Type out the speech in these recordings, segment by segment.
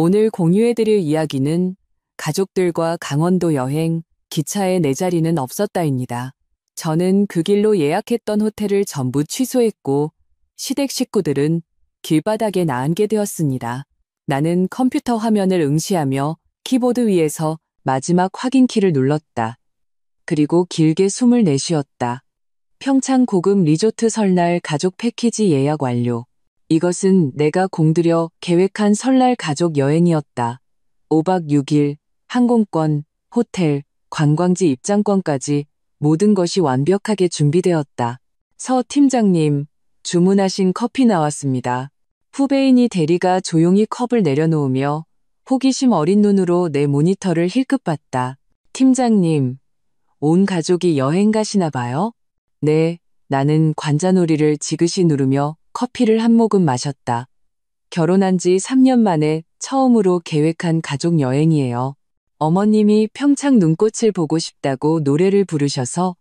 오늘 공유해드릴 이야기는 가족들과 강원도 여행, 기차에 내 자리는 없었다입니다. 저는 그 길로 예약했던 호텔을 전부 취소했고 시댁 식구들은 길바닥에 나앉게 되었습니다. 나는 컴퓨터 화면을 응시하며 키보드 위에서 마지막 확인키를 눌렀다. 그리고 길게 숨을 내쉬었다. 평창 고급 리조트 설날 가족 패키지 예약 완료. 이것은 내가 공들여 계획한 설날 가족 여행이었다. 5박 6일, 항공권, 호텔, 관광지 입장권까지 모든 것이 완벽하게 준비되었다. 서 팀장님, 주문하신 커피 나왔습니다. 후배인이 대리가 조용히 컵을 내려놓으며 호기심 어린 눈으로 내 모니터를 힐끗 봤다. 팀장님, 온 가족이 여행 가시나 봐요? 네, 나는 관자놀이를 지그시 누르며 커피를 한 모금 마셨다. 결혼한 지 3년 만에 처음으로 계획한 가족 여행이에요. 어머님이 평창 눈꽃을 보고 싶다고 노래를 부르셔서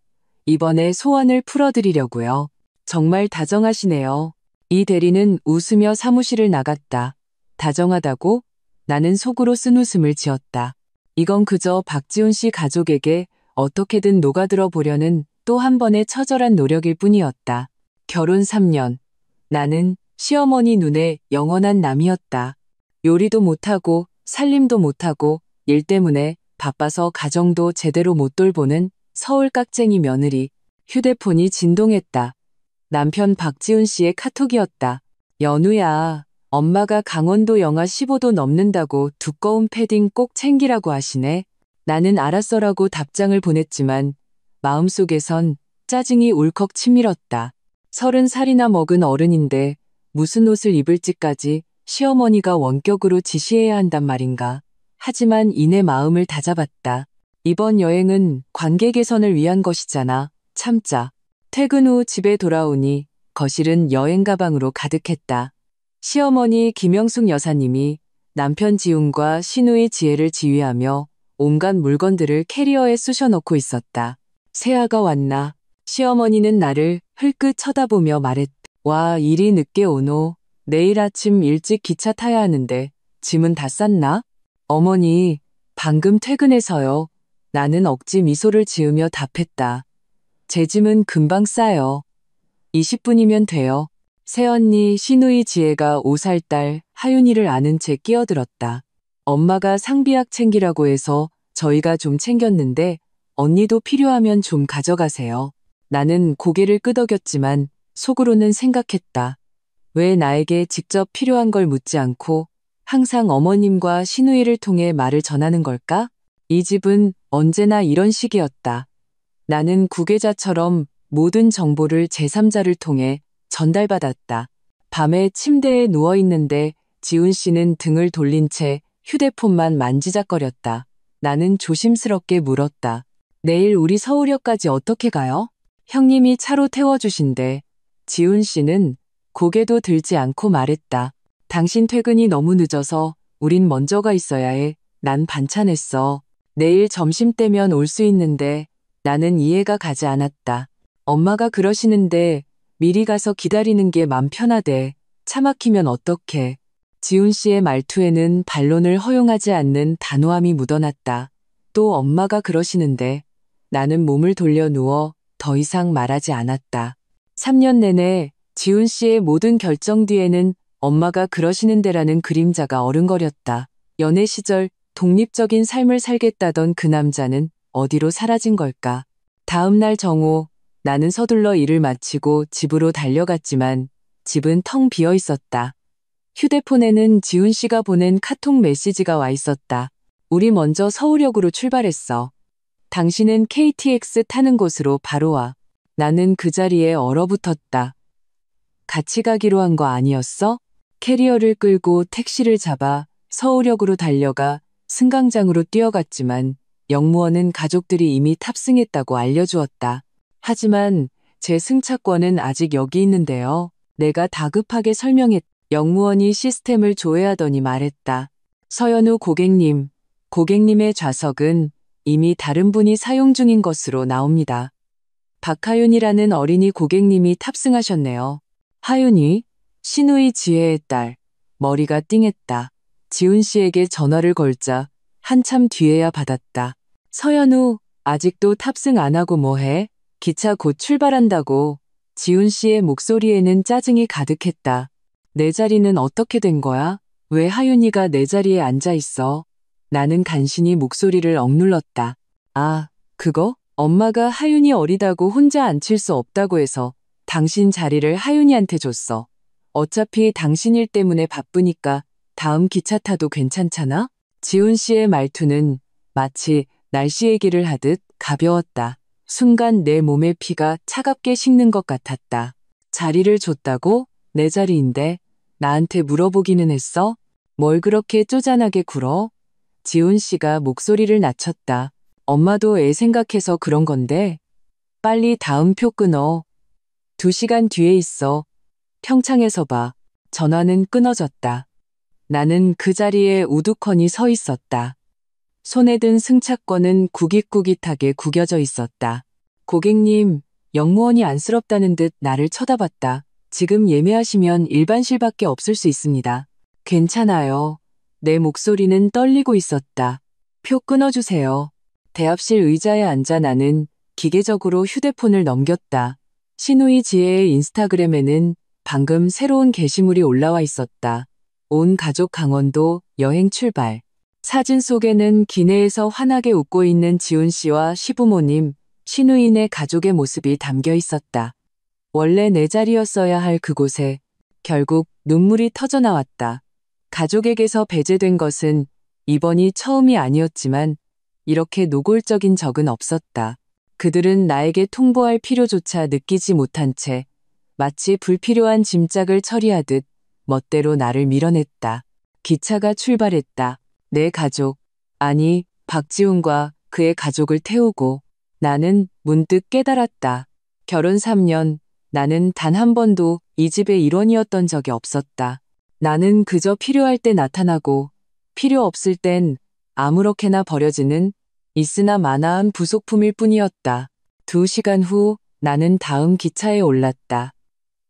이번에 소원을 풀어드리려고요. 정말 다정하시네요. 이 대리는 웃으며 사무실을 나갔다. 다정하다고? 나는 속으로 쓴 웃음을 지었다. 이건 그저 박지훈 씨 가족에게 어떻게든 녹아들어 보려는 또 한 번의 처절한 노력일 뿐이었다. 결혼 3년. 나는 시어머니 눈에 영원한 남이었다. 요리도 못하고 살림도 못하고 일 때문에 바빠서 가정도 제대로 못 돌보는 서울 깍쟁이 며느리. 휴대폰이 진동했다. 남편 박지훈 씨의 카톡이었다. 연우야, 엄마가 강원도 영하 15도 넘는다고 두꺼운 패딩 꼭 챙기라고 하시네. 나는 알았어라고 답장을 보냈지만 마음속에선 짜증이 울컥 치밀었다. 30살이나 먹은 어른인데 무슨 옷을 입을지까지 시어머니가 원격으로 지시해야 한단 말인가. 하지만 이내 마음을 다잡았다. 이번 여행은 관계 개선을 위한 것이잖아. 참자. 퇴근 후 집에 돌아오니 거실은 여행 가방으로 가득했다. 시어머니 김영숙 여사님이 남편 지훈과 시누이 지혜를 지휘하며 온갖 물건들을 캐리어에 쑤셔넣고 있었다. 새아가 왔나? 시어머니는 나를 흘끗 쳐다보며 말했다. 와, 이리 늦게 오노. 내일 아침 일찍 기차 타야 하는데 짐은 다 쌌나? 어머니, 방금 퇴근해서요. 나는 억지 미소를 지으며 답했다. 제 짐은 금방 싸요. 20분이면 돼요. 새언니 시누이 지혜가 5살 딸 하윤이를 아는 채 끼어들었다. 엄마가 상비약 챙기라고 해서 저희가 좀 챙겼는데 언니도 필요하면 좀 가져가세요. 나는 고개를 끄덕였지만 속으로는 생각했다. 왜 나에게 직접 필요한 걸 묻지 않고 항상 어머님과 시누이를 통해 말을 전하는 걸까? 이 집은 언제나 이런 식이었다. 나는 구계자처럼 모든 정보를 제3자를 통해 전달받았다. 밤에 침대에 누워있는데 지훈 씨는 등을 돌린 채 휴대폰만 만지작거렸다. 나는 조심스럽게 물었다. 내일 우리 서울역까지 어떻게 가요? 형님이 차로 태워주신대. 지훈 씨는 고개도 들지 않고 말했다. 당신 퇴근이 너무 늦어서 우린 먼저 가 있어야 해. 난 반찬했어. 내일 점심때면 올 수 있는데 나는 이해가 가지 않았다. 엄마가 그러시는데 미리 가서 기다리는 게 맘 편하대. 차 막히면 어떡해. 지훈 씨의 말투에는 반론을 허용하지 않는 단호함이 묻어났다. 또 엄마가 그러시는데 나는 몸을 돌려 누워 더 이상 말하지 않았다. 3년 내내 지훈 씨의 모든 결정 뒤에는 엄마가 그러시는데라는 그림자가 어른거렸다. 연애 시절 독립적인 삶을 살겠다던 그 남자는 어디로 사라진 걸까? 다음 날 정오, 나는 서둘러 일을 마치고 집으로 달려갔지만 집은 텅 비어 있었다. 휴대폰에는 지훈 씨가 보낸 카톡 메시지가 와 있었다. 우리 먼저 서울역으로 출발했어. 당신은 KTX 타는 곳으로 바로 와. 나는 그 자리에 얼어붙었다. 같이 가기로 한 거 아니었어? 캐리어를 끌고 택시를 잡아 서울역으로 달려가 승강장으로 뛰어갔지만 역무원은 가족들이 이미 탑승했다고 알려주었다. 하지만 제 승차권은 아직 여기 있는데요. 내가 다급하게 설명했다. 역무원이 시스템을 조회하더니 말했다. 서연우 고객님, 고객님의 좌석은 이미 다른 분이 사용 중인 것으로 나옵니다. 박하윤이라는 어린이 고객님이 탑승하셨네요. 하윤이? 시누이 지혜의 딸. 머리가 띵했다. 지훈 씨에게 전화를 걸자 한참 뒤에야 받았다. 서연우, 아직도 탑승 안 하고 뭐해? 기차 곧 출발한다고. 지훈 씨의 목소리에는 짜증이 가득했다. 내 자리는 어떻게 된 거야? 왜 하윤이가 내 자리에 앉아 있어? 나는 간신히 목소리를 억눌렀다. 아, 그거? 엄마가 하윤이 어리다고 혼자 앉힐 수 없다고 해서 당신 자리를 하윤이한테 줬어. 어차피 당신 일 때문에 바쁘니까 다음 기차 타도 괜찮잖아? 지훈 씨의 말투는 마치 날씨 얘기를 하듯 가벼웠다. 순간 내 몸의 피가 차갑게 식는 것 같았다. 자리를 줬다고? 내 자리인데 나한테 물어보기는 했어? 뭘 그렇게 쪼잔하게 굴어? 지훈 씨가 목소리를 낮췄다. 엄마도 애 생각해서 그런 건데 빨리 다음 표 끊어. 2시간 뒤에 있어. 평창에서 봐. 전화는 끊어졌다. 나는 그 자리에 우두커니 서 있었다. 손에 든 승차권은 구깃구깃하게 구겨져 있었다. 고객님, 역무원이 안쓰럽다는 듯 나를 쳐다봤다. 지금 예매하시면 일반실밖에 없을 수 있습니다. 괜찮아요. 내 목소리는 떨리고 있었다. 표 끊어주세요. 대합실 의자에 앉아 나는 기계적으로 휴대폰을 넘겼다. 신우이 지혜의 인스타그램에는 방금 새로운 게시물이 올라와 있었다. 온 가족 강원도 여행 출발. 사진 속에는 기내에서 환하게 웃고 있는 지훈 씨와 시부모님, 신우인의 가족의 모습이 담겨 있었다. 원래 내 자리였어야 할 그곳에 결국 눈물이 터져 나왔다. 가족에게서 배제된 것은 이번이 처음이 아니었지만 이렇게 노골적인 적은 없었다. 그들은 나에게 통보할 필요조차 느끼지 못한 채 마치 불필요한 짐짝을 처리하듯 멋대로 나를 밀어냈다. 기차가 출발했다. 내 가족, 아니 박지훈과 그의 가족을 태우고 나는 문득 깨달았다. 결혼 3년, 나는 단 한 번도 이 집의 일원이었던 적이 없었다. 나는 그저 필요할 때 나타나고 필요 없을 땐 아무렇게나 버려지는 있으나 마나한 부속품일 뿐이었다. 2시간 후 나는 다음 기차에 올랐다.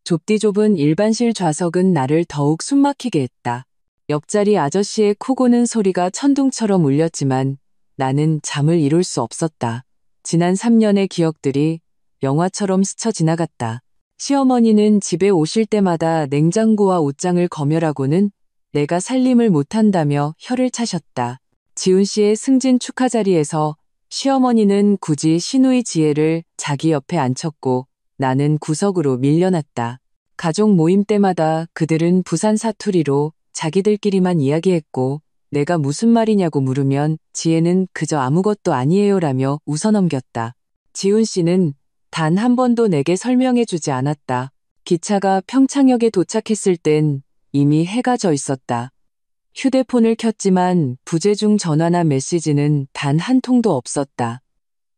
좁디 좁은 일반실 좌석은 나를 더욱 숨막히게 했다. 옆자리 아저씨의 코 고는 소리가 천둥처럼 울렸지만 나는 잠을 이룰 수 없었다. 지난 3년의 기억들이 영화처럼 스쳐 지나갔다. 시어머니는 집에 오실 때마다 냉장고와 옷장을 검열하고는 내가 살림을 못한다며 혀를 차셨다. 지훈 씨의 승진 축하 자리에서 시어머니는 굳이 신우이 지혜를 자기 옆에 앉혔고 나는 구석으로 밀려났다. 가족 모임 때마다 그들은 부산 사투리로 자기들끼리만 이야기했고 내가 무슨 말이냐고 물으면 지혜는 그저 아무것도 아니에요라며 웃어넘겼다. 지훈 씨는 단 한 번도 내게 설명해주지 않았다. 기차가 평창역에 도착했을 땐 이미 해가 져 있었다. 휴대폰을 켰지만 부재중 전화나 메시지는 단 한 통도 없었다.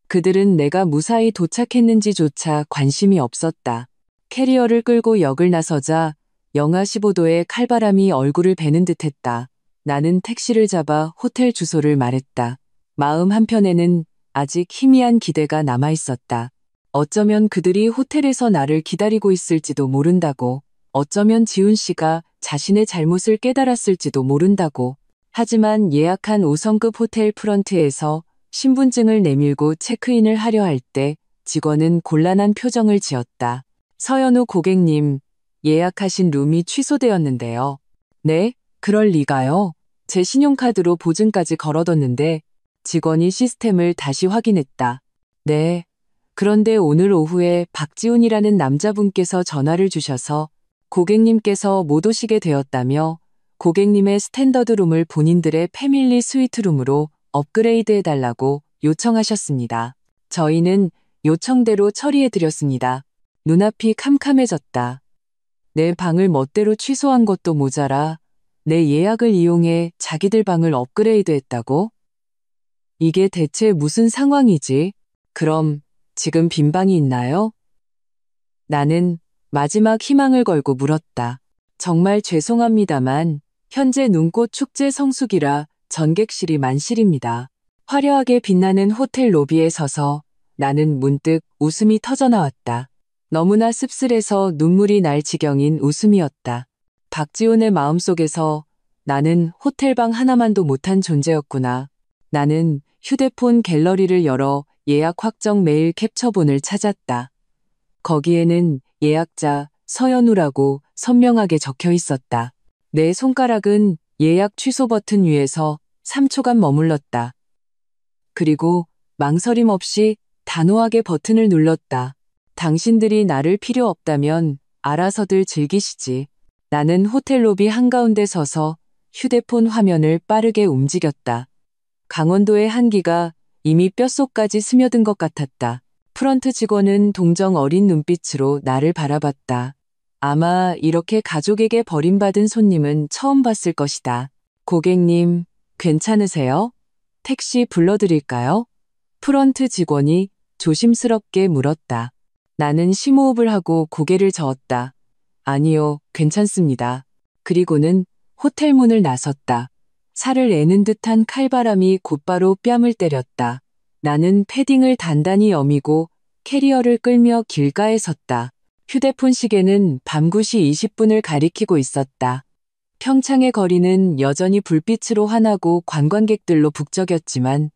그들은 내가 무사히 도착했는지조차 관심이 없었다. 캐리어를 끌고 역을 나서자 영하 15도의 칼바람이 얼굴을 베는 듯했다. 나는 택시를 잡아 호텔 주소를 말했다. 마음 한편에는 아직 희미한 기대가 남아있었다. 어쩌면 그들이 호텔에서 나를 기다리고 있을지도 모른다고. 어쩌면 지훈 씨가 자신의 잘못을 깨달았을지도 모른다고. 하지만 예약한 5성급 호텔 프런트에서 신분증을 내밀고 체크인을 하려 할 때 직원은 곤란한 표정을 지었다. 서연우 고객님, 예약하신 룸이 취소되었는데요. 네? 그럴 리가요. 제 신용카드로 보증까지 걸어뒀는데 직원이 시스템을 다시 확인했다. 네. 그런데 오늘 오후에 박지훈이라는 남자분께서 전화를 주셔서 고객님께서 못 오시게 되었다며 고객님의 스탠더드룸을 본인들의 패밀리 스위트룸으로 업그레이드해달라고 요청하셨습니다. 저희는 요청대로 처리해드렸습니다. 눈앞이 캄캄해졌다. 내 방을 멋대로 취소한 것도 모자라 내 예약을 이용해 자기들 방을 업그레이드했다고? 이게 대체 무슨 상황이지? 그럼 지금 빈 방이 있나요? 나는 마지막 희망을 걸고 물었다. 정말 죄송합니다만 현재 눈꽃 축제 성수기라 전객실이 만실입니다. 화려하게 빛나는 호텔 로비에 서서 나는 문득 웃음이 터져나왔다. 너무나 씁쓸해서 눈물이 날 지경인 웃음이었다. 박지훈의 마음속에서 나는 호텔방 하나만도 못한 존재였구나. 나는 휴대폰 갤러리를 열어 예약 확정 메일 캡처본을 찾았다. 거기에는 예약자 서연우라고 선명하게 적혀 있었다. 내 손가락은 예약 취소 버튼 위에서 3초간 머물렀다. 그리고 망설임 없이 단호하게 버튼을 눌렀다. 당신들이 나를 필요 없다면 알아서들 즐기시지. 나는 호텔 로비 한가운데 서서 휴대폰 화면을 빠르게 움직였다. 강원도의 한기가 이미 뼛속까지 스며든 것 같았다. 프런트 직원은 동정 어린 눈빛으로 나를 바라봤다. 아마 이렇게 가족에게 버림받은 손님은 처음 봤을 것이다. 고객님, 괜찮으세요? 택시 불러드릴까요? 프런트 직원이 조심스럽게 물었다. 나는 심호흡을 하고 고개를 저었다. 아니요, 괜찮습니다. 그리고는 호텔 문을 나섰다. 살을 내는 듯한 칼바람이 곧바로 뺨을 때렸다. 나는 패딩을 단단히 여미고 캐리어를 끌며 길가에 섰다. 휴대폰 시계는 밤 9시 20분을 가리키고 있었다. 평창의 거리는 여전히 불빛으로 환하고 관광객들로 북적였지만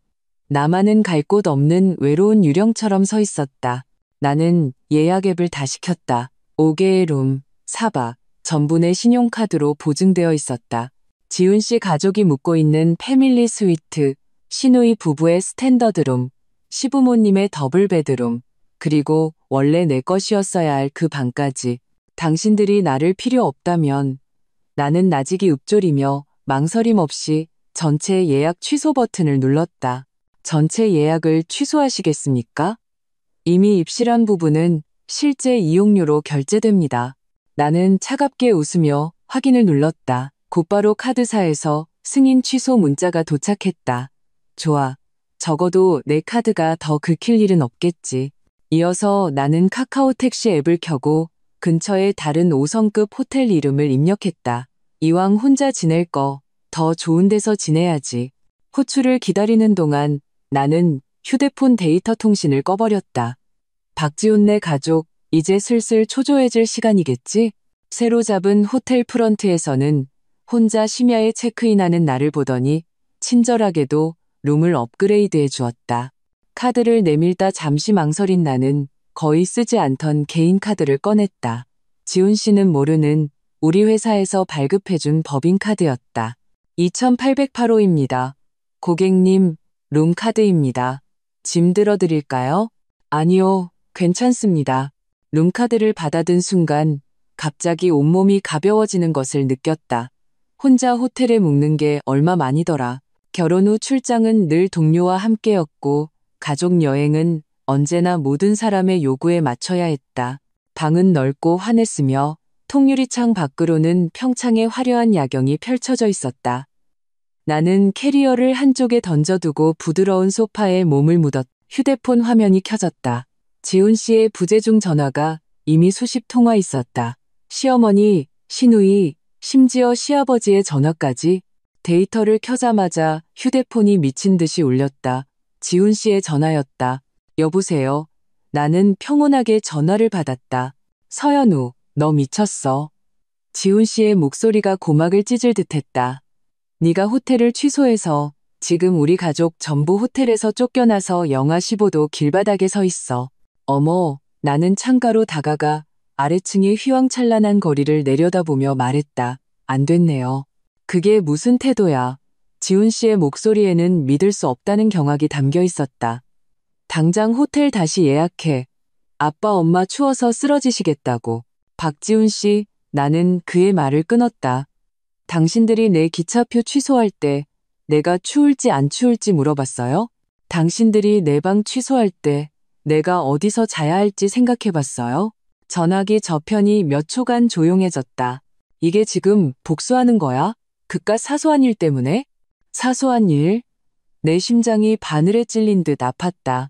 나만은 갈 곳 없는 외로운 유령처럼 서 있었다. 나는 예약 앱을 다시 켰다. 5개의 룸, 4박, 전부 내 신용카드로 보증되어 있었다. 지훈 씨 가족이 묵고 있는 패밀리 스위트, 시누이 부부의 스탠더드룸, 시부모님의 더블 베드룸, 그리고 원래 내 것이었어야 할 그 방까지. 당신들이 나를 필요 없다면 나는 나직이 읊조리며 망설임 없이 전체 예약 취소 버튼을 눌렀다. 전체 예약을 취소하시겠습니까? 이미 입실한 부분은 실제 이용료로 결제됩니다. 나는 차갑게 웃으며 확인을 눌렀다. 곧바로 카드사에서 승인 취소 문자가 도착했다. 좋아. 적어도 내 카드가 더 긁힐 일은 없겠지. 이어서 나는 카카오 택시 앱을 켜고 근처의 다른 5성급 호텔 이름을 입력했다. 이왕 혼자 지낼 거 더 좋은 데서 지내야지. 호출을 기다리는 동안 나는 휴대폰 데이터 통신을 꺼버렸다. 박지훈네 가족, 이제 슬슬 초조해질 시간이겠지? 새로 잡은 호텔 프런트에서는 혼자 심야에 체크인하는 나를 보더니 친절하게도 룸을 업그레이드해 주었다. 카드를 내밀다 잠시 망설인 나는 거의 쓰지 않던 개인 카드를 꺼냈다. 지훈 씨는 모르는 우리 회사에서 발급해준 법인카드였다. 2808호입니다. 고객님, 룸카드입니다. 짐 들어드릴까요? 아니요, 괜찮습니다. 룸카드를 받아든 순간 갑자기 온몸이 가벼워지는 것을 느꼈다. 혼자 호텔에 묵는 게 얼마만이더라. 결혼 후 출장은 늘 동료와 함께였고 가족 여행은 언제나 모든 사람의 요구에 맞춰야 했다. 방은 넓고 환했으며 통유리창 밖으로는 평창의 화려한 야경이 펼쳐져 있었다. 나는 캐리어를 한쪽에 던져두고 부드러운 소파에 몸을 묻었. 휴대폰 화면이 켜졌다. 지훈 씨의 부재중 전화가 이미 수십 통화 있었다. 시어머니, 시누이, 심지어 시아버지의 전화까지. 데이터를 켜자마자 휴대폰이 미친 듯이 울렸다. 지훈 씨의 전화였다. 여보세요. 나는 평온하게 전화를 받았다. 서연우, 너 미쳤어. 지훈 씨의 목소리가 고막을 찢을 듯했다. 네가 호텔을 취소해서 지금 우리 가족 전부 호텔에서 쫓겨나서 영하 15도 길바닥에 서 있어. 어머, 나는 창가로 다가가 아래층의 휘황찬란한 거리를 내려다보며 말했다. 안 됐네요. 그게 무슨 태도야. 지훈 씨의 목소리에는 믿을 수 없다는 경악이 담겨 있었다. 당장 호텔 다시 예약해. 아빠 엄마 추워서 쓰러지시겠다고. 박지훈 씨, 나는 그의 말을 끊었다. 당신들이 내 기차표 취소할 때 내가 추울지 안 추울지 물어봤어요? 당신들이 내 방 취소할 때 내가 어디서 자야 할지 생각해봤어요? 전화기 저편이 몇 초간 조용해졌다. 이게 지금 복수하는 거야? 그깟 사소한 일 때문에? 사소한 일? 내 심장이 바늘에 찔린 듯 아팠다.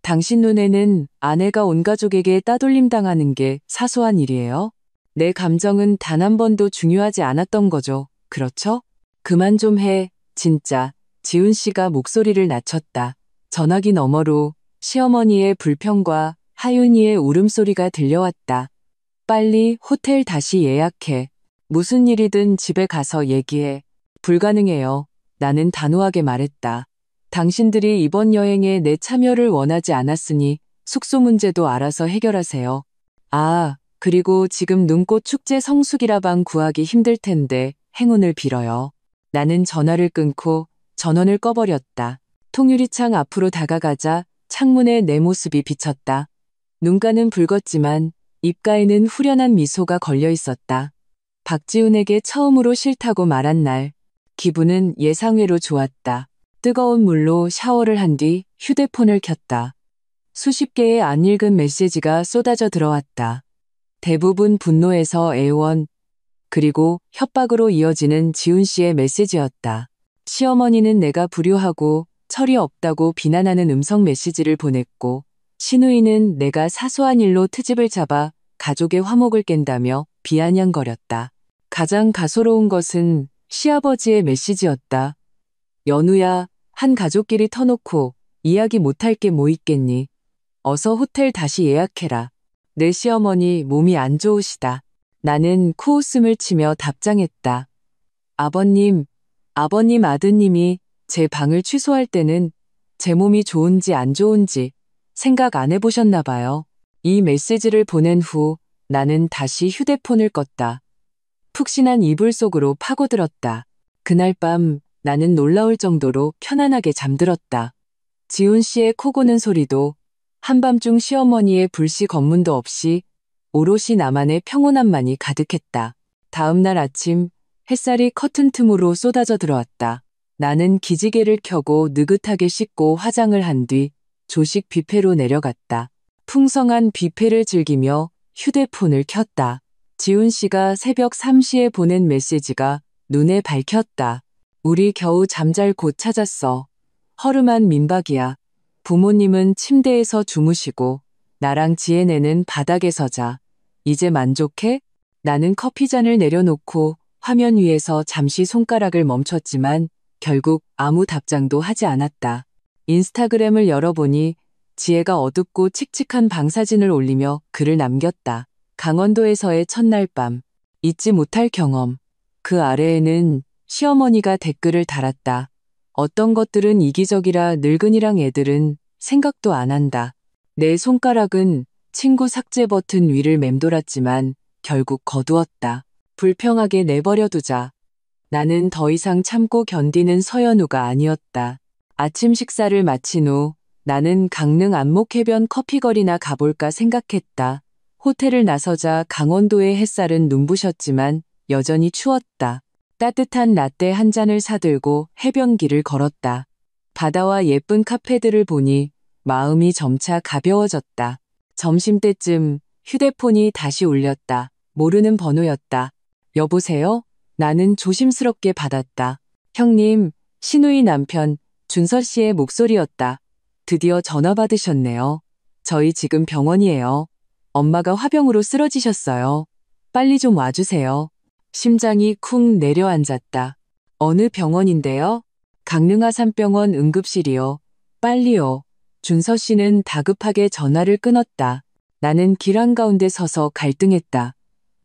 당신 눈에는 아내가 온 가족에게 따돌림 당하는 게 사소한 일이에요? 내 감정은 단 한 번도 중요하지 않았던 거죠. 그렇죠? 그만 좀 해, 진짜. 지훈 씨가 목소리를 낮췄다. 전화기 너머로 시어머니의 불평과 하윤이의 울음소리가 들려왔다. 빨리 호텔 다시 예약해. 무슨 일이든 집에 가서 얘기해. 불가능해요. 나는 단호하게 말했다. 당신들이 이번 여행에 내 참여를 원하지 않았으니 숙소 문제도 알아서 해결하세요. 아, 그리고 지금 눈꽃 축제 성수기라 방 구하기 힘들 텐데 행운을 빌어요. 나는 전화를 끊고 전원을 꺼버렸다. 통유리창 앞으로 다가가자 창문에 내 모습이 비쳤다. 눈가는 붉었지만 입가에는 후련한 미소가 걸려 있었다. 박지훈에게 처음으로 싫다고 말한 날, 기분은 예상외로 좋았다. 뜨거운 물로 샤워를 한 뒤 휴대폰을 켰다. 수십 개의 안 읽은 메시지가 쏟아져 들어왔다. 대부분 분노에서 애원, 그리고 협박으로 이어지는 지훈 씨의 메시지였다. 시어머니는 내가 불효하고 철이 없다고 비난하는 음성 메시지를 보냈고, 시누이는 내가 사소한 일로 트집을 잡아 가족의 화목을 깬다며 비아냥거렸다. 가장 가소로운 것은 시아버지의 메시지였다. 연우야, 한 가족끼리 터놓고 이야기 못할 게 뭐 있겠니? 어서 호텔 다시 예약해라. 내 시어머니 몸이 안 좋으시다. 나는 코웃음을 치며 답장했다. 아버님 아드님이 제 방을 취소할 때는 제 몸이 좋은지 안 좋은지 생각 안 해보셨나 봐요. 이 메시지를 보낸 후 나는 다시 휴대폰을 껐다. 푹신한 이불 속으로 파고들었다. 그날 밤 나는 놀라울 정도로 편안하게 잠들었다. 지훈 씨의 코 고는 소리도 한밤중 시어머니의 불시 검문도 없이 오롯이 나만의 평온함만이 가득했다. 다음 날 아침 햇살이 커튼 틈으로 쏟아져 들어왔다. 나는 기지개를 켜고 느긋하게 씻고 화장을 한 뒤 조식 뷔페로 내려갔다. 풍성한 뷔페를 즐기며 휴대폰을 켰다. 지훈 씨가 새벽 3시에 보낸 메시지가 눈에 밝혔다. 우리 겨우 잠잘 곳 찾았어. 허름한 민박이야. 부모님은 침대에서 주무시고 나랑 지혜네는 바닥에서 자. 이제 만족해? 나는 커피잔을 내려놓고 화면 위에서 잠시 손가락을 멈췄지만 결국 아무 답장도 하지 않았다. 인스타그램을 열어보니 지혜가 어둡고 칙칙한 방사진을 올리며 글을 남겼다. 강원도에서의 첫날 밤, 잊지 못할 경험. 그 아래에는 시어머니가 댓글을 달았다. 어떤 것들은 이기적이라 늙은이랑 애들은 생각도 안 한다. 내 손가락은 친구 삭제 버튼 위를 맴돌았지만 결국 거두었다. 불평하게 내버려두자. 나는 더 이상 참고 견디는 서연우가 아니었다. 아침 식사를 마친 후 나는 강릉 안목해변 커피거리나 가볼까 생각했다. 호텔을 나서자 강원도의 햇살은 눈부셨지만 여전히 추웠다. 따뜻한 라떼 한 잔을 사들고 해변길을 걸었다. 바다와 예쁜 카페들을 보니 마음이 점차 가벼워졌다. 점심때쯤 휴대폰이 다시 울렸다. 모르는 번호였다. 여보세요? 나는 조심스럽게 받았다. 형님, 시누이 남편 준서 씨의 목소리였다. 드디어 전화 받으셨네요. 저희 지금 병원이에요. 엄마가 화병으로 쓰러지셨어요. 빨리 좀 와주세요. 심장이 쿵 내려앉았다. 어느 병원인데요? 강릉아산병원 응급실이요. 빨리요. 준서 씨는 다급하게 전화를 끊었다. 나는 길 한가운데 서서 갈등했다.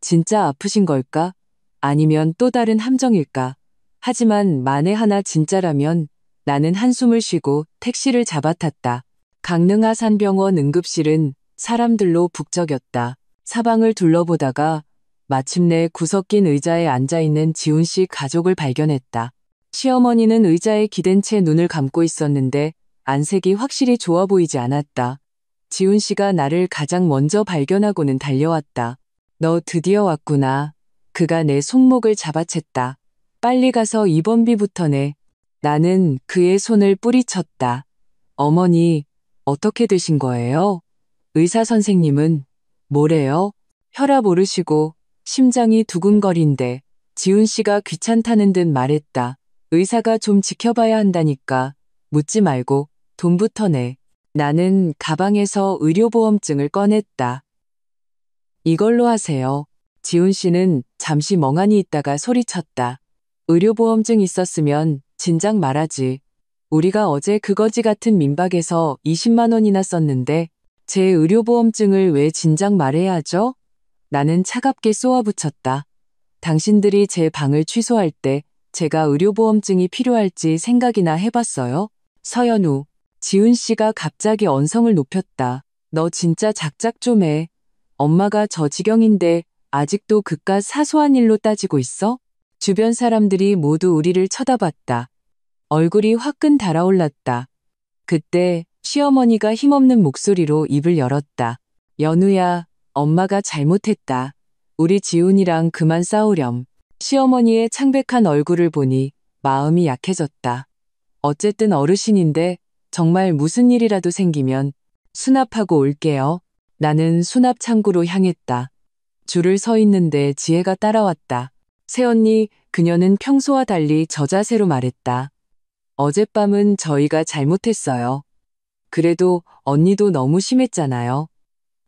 진짜 아프신 걸까? 아니면 또 다른 함정일까? 하지만 만에 하나 진짜라면 나는 한숨을 쉬고 택시를 잡아탔다. 강릉아산병원 응급실은 사람들로 북적였다. 사방을 둘러보다가 마침내 구석긴 의자에 앉아있는 지훈 씨 가족을 발견했다. 시어머니는 의자에 기댄 채 눈을 감고 있었는데 안색이 확실히 좋아 보이지 않았다. 지훈 씨가 나를 가장 먼저 발견하고는 달려왔다. 너 드디어 왔구나. 그가 내 손목을 잡아챘다. 빨리 가서 입원비부터 내. 나는 그의 손을 뿌리쳤다. 어머니, 어떻게 되신 거예요? 의사 선생님은 뭐래요? 혈압 오르시고 심장이 두근거린대. 지훈 씨가 귀찮다는 듯 말했다. 의사가 좀 지켜봐야 한다니까. 묻지 말고 돈부터 내. 나는 가방에서 의료보험증을 꺼냈다. 이걸로 하세요. 지훈 씨는 잠시 멍하니 있다가 소리쳤다. 의료보험증 있었으면 진작 말하지. 우리가 어제 그 거지 같은 민박에서 20만 원이나 썼는데 제 의료보험증을 왜 진작 말해야 하죠? 나는 차갑게 쏘아붙였다. 당신들이 제 방을 취소할 때 제가 의료보험증이 필요할지 생각이나 해봤어요? 서연우, 지훈 씨가 갑자기 언성을 높였다. 너 진짜 작작 좀 해. 엄마가 저 지경인데 아직도 그깟 사소한 일로 따지고 있어? 주변 사람들이 모두 우리를 쳐다봤다. 얼굴이 화끈 달아올랐다. 그때 시어머니가 힘없는 목소리로 입을 열었다. 연우야, 엄마가 잘못했다. 우리 지훈이랑 그만 싸우렴. 시어머니의 창백한 얼굴을 보니 마음이 약해졌다. 어쨌든 어르신인데 정말 무슨 일이라도 생기면 수납하고 올게요. 나는 수납 창구로 향했다. 줄을 서 있는데 지혜가 따라왔다. 새언니, 그녀는 평소와 달리 저자세로 말했다. 어젯밤은 저희가 잘못했어요. 그래도 언니도 너무 심했잖아요.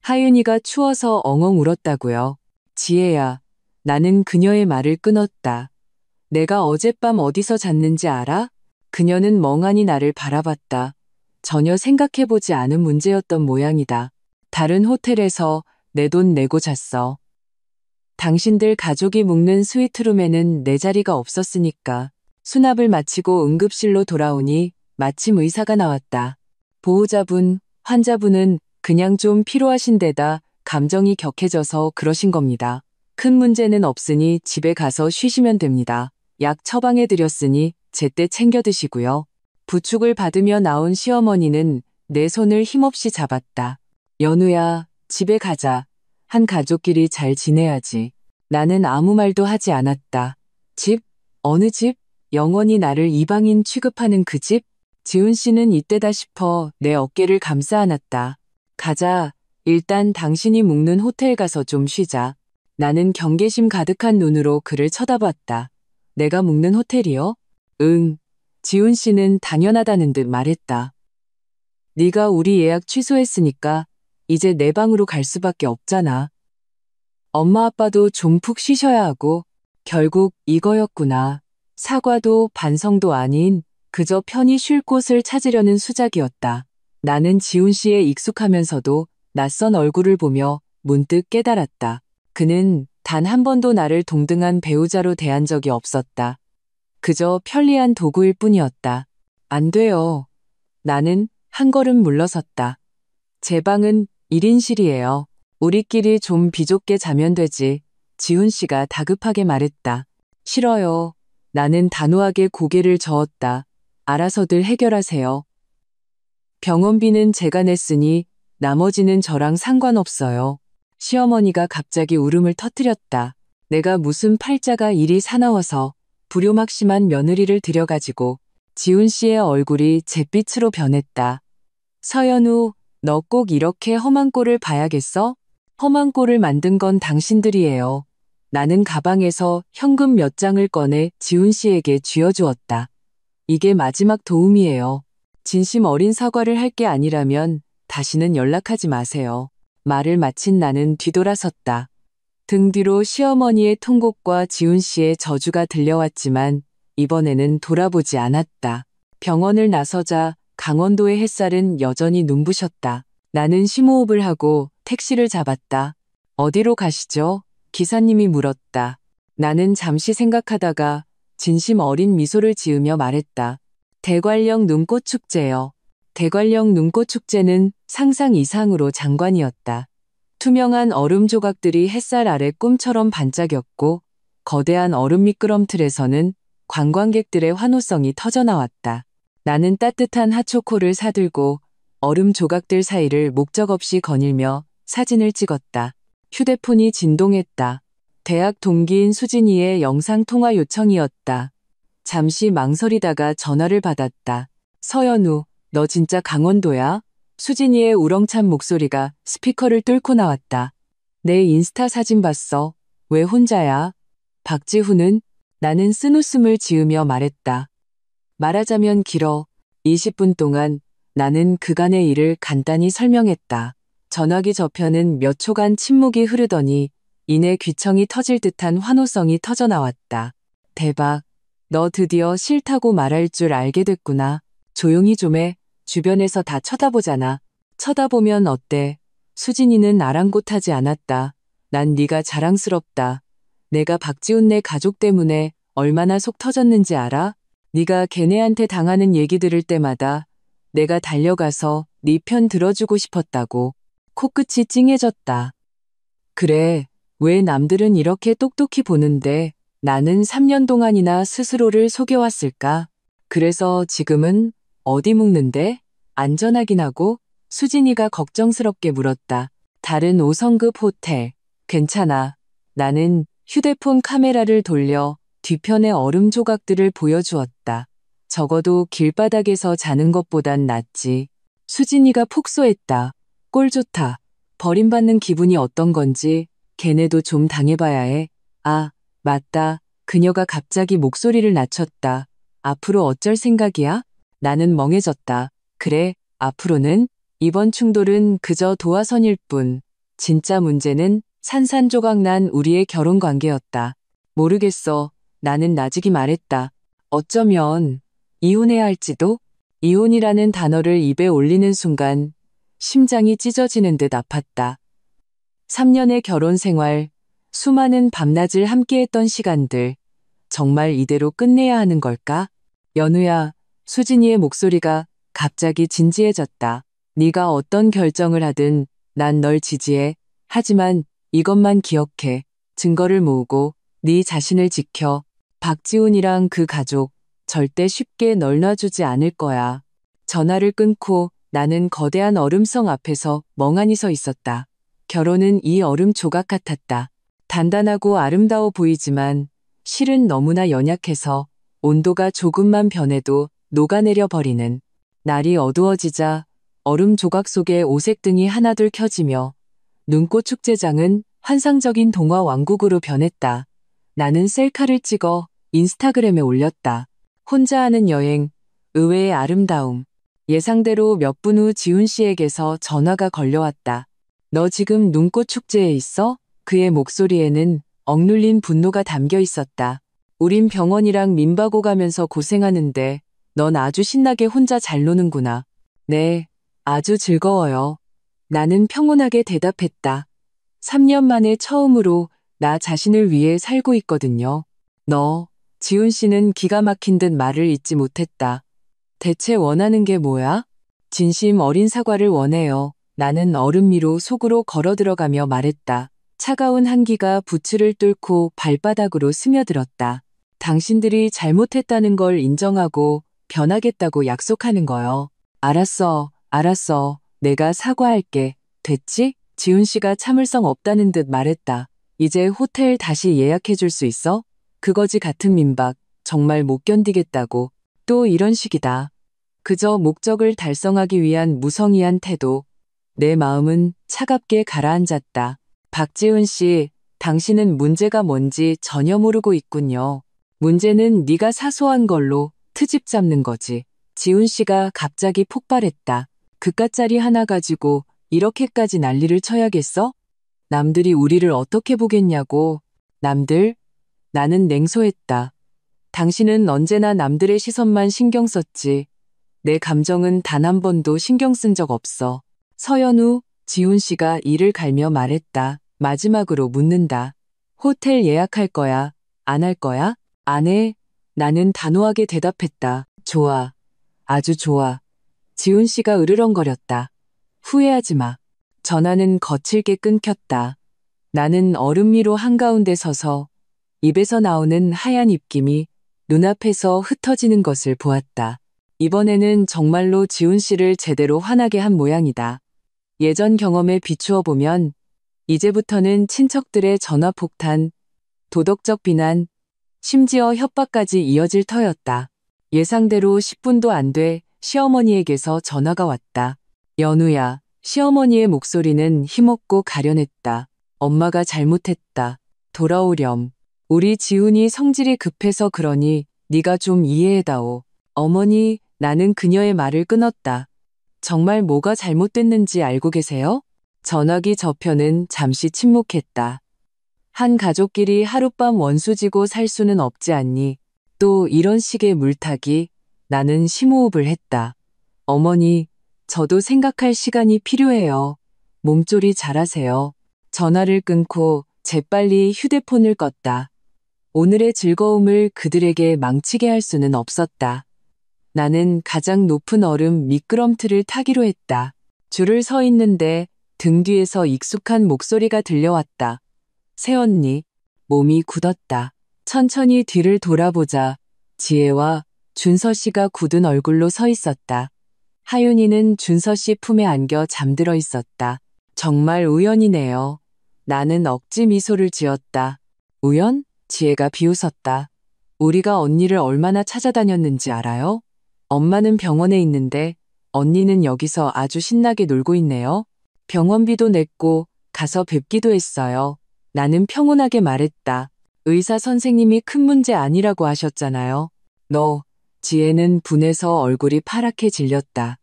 하윤이가 추워서 엉엉 울었다고요. 지혜야, 나는 그녀의 말을 끊었다. 내가 어젯밤 어디서 잤는지 알아? 그녀는 멍하니 나를 바라봤다. 전혀 생각해보지 않은 문제였던 모양이다. 다른 호텔에서 내 돈 내고 잤어. 당신들 가족이 묵는 스위트룸에는 내 자리가 없었으니까. 수납을 마치고 응급실로 돌아오니 마침 의사가 나왔다. 보호자분, 환자분은 그냥 좀 피로하신 데다 감정이 격해져서 그러신 겁니다. 큰 문제는 없으니 집에 가서 쉬시면 됩니다. 약 처방해드렸으니 제때 챙겨 드시고요. 부축을 받으며 나온 시어머니는 내 손을 힘없이 잡았다. 연우야, 집에 가자. 한 가족끼리 잘 지내야지. 나는 아무 말도 하지 않았다. 집? 어느 집? 영원히 나를 이방인 취급하는 그 집? 지훈 씨는 이때다 싶어 내 어깨를 감싸 안았다. 가자. 일단 당신이 묵는 호텔 가서 좀 쉬자. 나는 경계심 가득한 눈으로 그를 쳐다봤다. 내가 묵는 호텔이요? 응. 지훈 씨는 당연하다는 듯 말했다. 네가 우리 예약 취소했으니까 이제 내 방으로 갈 수밖에 없잖아. 엄마 아빠도 좀 푹 쉬셔야 하고 결국 이거였구나. 사과도 반성도 아닌 그저 편히 쉴 곳을 찾으려는 수작이었다. 나는 지훈 씨에 익숙하면서도 낯선 얼굴을 보며 문득 깨달았다. 그는 단 한 번도 나를 동등한 배우자로 대한 적이 없었다. 그저 편리한 도구일 뿐이었다. 안 돼요. 나는 한 걸음 물러섰다. 제 방은 1인실이에요. 우리끼리 좀 비좁게 자면 되지. 지훈 씨가 다급하게 말했다. 싫어요. 나는 단호하게 고개를 저었다. 알아서들 해결하세요. 병원비는 제가 냈으니 나머지는 저랑 상관없어요. 시어머니가 갑자기 울음을 터뜨렸다. 내가 무슨 팔자가 이리 사나워서 불효막심한 며느리를 들여가지고. 지훈 씨의 얼굴이 잿빛으로 변했다. 서연우, 너 꼭 이렇게 험한 꼴을 봐야겠어? 험한 꼴을 만든 건 당신들이에요. 나는 가방에서 현금 몇 장을 꺼내 지훈 씨에게 쥐어주었다. 이게 마지막 도움이에요. 진심 어린 사과를 할 게 아니라면 다시는 연락하지 마세요. 말을 마친 나는 뒤돌아섰다. 등 뒤로 시어머니의 통곡과 지훈 씨의 저주가 들려왔지만 이번에는 돌아보지 않았다. 병원을 나서자 강원도의 햇살은 여전히 눈부셨다. 나는 심호흡을 하고 택시를 잡았다. 어디로 가시죠? 기사님이 물었다. 나는 잠시 생각하다가 진심 어린 미소를 지으며 말했다. 대관령 눈꽃축제요. 대관령 눈꽃축제는 상상 이상으로 장관이었다. 투명한 얼음 조각들이 햇살 아래 꿈처럼 반짝였고 거대한 얼음 미끄럼틀에서는 관광객들의 환호성이 터져나왔다. 나는 따뜻한 핫초코를 사들고 얼음 조각들 사이를 목적 없이 거닐며 사진을 찍었다. 휴대폰이 진동했다. 대학 동기인 수진이의 영상통화 요청이었다. 잠시 망설이다가 전화를 받았다. 서연우, 너 진짜 강원도야? 수진이의 우렁찬 목소리가 스피커를 뚫고 나왔다. 내 인스타 사진 봤어. 왜 혼자야? 박지훈은? 나는 쓴웃음을 지으며 말했다. 말하자면 길어. 20분 동안 나는 그간의 일을 간단히 설명했다. 전화기 저편은 몇 초간 침묵이 흐르더니 이내 귀청이 터질 듯한 환호성이 터져나왔다. 대박. 너 드디어 싫다고 말할 줄 알게 됐구나. 조용히 좀 해. 주변에서 다 쳐다보잖아. 쳐다보면 어때? 수진이는 아랑곳하지 않았다. 난 네가 자랑스럽다. 내가 박지훈네 가족 때문에 얼마나 속 터졌는지 알아? 네가 걔네한테 당하는 얘기 들을 때마다 내가 달려가서 네 편 들어주고 싶었다고. 코끝이 찡해졌다. 그래, 왜 남들은 이렇게 똑똑히 보는데 나는 3년 동안이나 스스로를 속여왔을까? 그래서 지금은 어디 묵는데? 안전하긴 하고? 수진이가 걱정스럽게 물었다. 다른 5성급 호텔. 괜찮아. 나는 휴대폰 카메라를 돌려 뒤편의 얼음 조각들을 보여주었다. 적어도 길바닥에서 자는 것보단 낫지. 수진이가 폭소했다. 꼴 좋다. 버림받는 기분이 어떤 건지 걔네도 좀 당해봐야 해. 아, 맞다. 그녀가 갑자기 목소리를 낮췄다. 앞으로 어쩔 생각이야? 나는 멍해졌다. 그래, 앞으로는 이번 충돌은 그저 도화선일 뿐. 진짜 문제는 산산조각난 우리의 결혼 관계였다. 모르겠어. 나는 나직이 말했다. 어쩌면 이혼해야 할지도? 이혼이라는 단어를 입에 올리는 순간 심장이 찢어지는 듯 아팠다. 3년의 결혼 생활, 수많은 밤낮을 함께했던 시간들, 정말 이대로 끝내야 하는 걸까? 연우야, 수진이의 목소리가 갑자기 진지해졌다. 네가 어떤 결정을 하든 난 널 지지해. 하지만 이것만 기억해. 증거를 모으고 네 자신을 지켜. 박지훈이랑 그 가족 절대 쉽게 널 놔주지 않을 거야. 전화를 끊고 나는 거대한 얼음성 앞에서 멍하니 서 있었다. 결혼은 이 얼음 조각 같았다. 단단하고 아름다워 보이지만 실은 너무나 연약해서 온도가 조금만 변해도 녹아내려 버리는. 날이 어두워지자 얼음 조각 속에 오색등이 하나둘 켜지며 눈꽃 축제장은 환상적인 동화 왕국으로 변했다. 나는 셀카를 찍어 인스타그램에 올렸다. 혼자 하는 여행, 의외의 아름다움. 예상대로 몇 분 후 지훈 씨에게서 전화가 걸려왔다. 너 지금 눈꽃 축제에 있어? 그의 목소리에는 억눌린 분노가 담겨 있었다. 우린 병원이랑 민박오 가면서 고생하는데 넌 아주 신나게 혼자 잘 노는구나. 네, 아주 즐거워요. 나는 평온하게 대답했다. 3년 만에 처음으로 나 자신을 위해 살고 있거든요. 지훈 씨는 기가 막힌 듯 말을 잇지 못했다. 대체 원하는 게 뭐야? 진심 어린 사과를 원해요. 나는 얼음 위로 속으로 걸어 들어가며 말했다. 차가운 한기가 부츠를 뚫고 발바닥으로 스며들었다. 당신들이 잘못했다는 걸 인정하고 변하겠다고 약속하는 거요. 알았어, 알았어. 내가 사과할게. 됐지? 지훈 씨가 참을성 없다는 듯 말했다. 이제 호텔 다시 예약해 줄 수 있어? 그거지 같은 민박. 정말 못 견디겠다고. 또 이런 식이다. 그저 목적을 달성하기 위한 무성의한 태도. 내 마음은 차갑게 가라앉았다. 박지훈 씨, 당신은 문제가 뭔지 전혀 모르고 있군요. 문제는 네가 사소한 걸로 트집 잡는 거지. 지훈 씨가 갑자기 폭발했다. 그깟짜리 하나 가지고 이렇게까지 난리를 쳐야겠어? 남들이 우리를 어떻게 보겠냐고. 남들? 나는 냉소했다. 당신은 언제나 남들의 시선만 신경 썼지. 내 감정은 단 한 번도 신경 쓴 적 없어. 서연우, 지훈 씨가 이를 갈며 말했다. 마지막으로 묻는다. 호텔 예약할 거야? 안 할 거야? 안 해. 나는 단호하게 대답했다. 좋아. 아주 좋아. 지훈 씨가 으르렁거렸다. 후회하지 마. 전화는 거칠게 끊겼다. 나는 얼음 위로 한가운데 서서 입에서 나오는 하얀 입김이 눈앞에서 흩어지는 것을 보았다. 이번에는 정말로 지훈 씨를 제대로 화나게 한 모양이다. 예전 경험에 비추어 보면 이제부터는 친척들의 전화 폭탄, 도덕적 비난, 심지어 협박까지 이어질 터였다. 예상대로 10분도 안 돼 시어머니에게서 전화가 왔다. 연우야, 시어머니의 목소리는 힘없고 가련했다. 엄마가 잘못했다. 돌아오렴. 우리 지훈이 성질이 급해서 그러니 네가 좀 이해해다오. 어머니, 나는 그녀의 말을 끊었다. 정말 뭐가 잘못됐는지 알고 계세요? 전화기 저편은 잠시 침묵했다. 한 가족끼리 하룻밤 원수지고 살 수는 없지 않니? 또 이런 식의 물타기? 나는 심호흡을 했다. 어머니, 저도 생각할 시간이 필요해요. 몸조리 잘하세요. 전화를 끊고 재빨리 휴대폰을 껐다. 오늘의 즐거움을 그들에게 망치게 할 수는 없었다. 나는 가장 높은 얼음 미끄럼틀을 타기로 했다. 줄을 서 있는데 등 뒤에서 익숙한 목소리가 들려왔다. 새언니. 몸이 굳었다. 천천히 뒤를 돌아보자 지혜와 준서 씨가 굳은 얼굴로 서 있었다. 하윤이는 준서 씨 품에 안겨 잠들어 있었다. 정말 우연이네요. 나는 억지 미소를 지었다. 우연? 지혜가 비웃었다. 우리가 언니를 얼마나 찾아다녔는지 알아요? 엄마는 병원에 있는데 언니는 여기서 아주 신나게 놀고 있네요. 병원비도 냈고 가서 뵙기도 했어요. 나는 평온하게 말했다. 의사 선생님이 큰 문제 아니라고 하셨잖아요. 지혜는 분해서 얼굴이 파랗게 질렸다.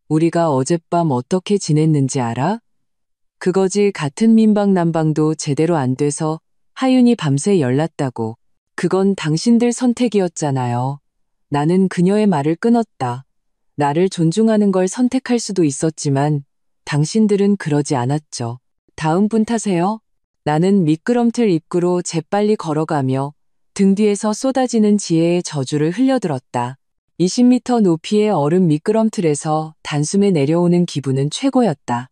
우리가 어젯밤 어떻게 지냈는지 알아? 그거지 같은 민방난방도 제대로 안 돼서 하윤이 밤새 열났다고. 그건 당신들 선택이었잖아요. 나는 그녀의 말을 끊었다. 나를 존중하는 걸 선택할 수도 있었지만 당신들은 그러지 않았죠. 다음 분 타세요. 나는 미끄럼틀 입구로 재빨리 걸어가며 등 뒤에서 쏟아지는 지혜의 저주를 흘려들었다. 20m 높이의 얼음 미끄럼틀에서 단숨에 내려오는 기분은 최고였다.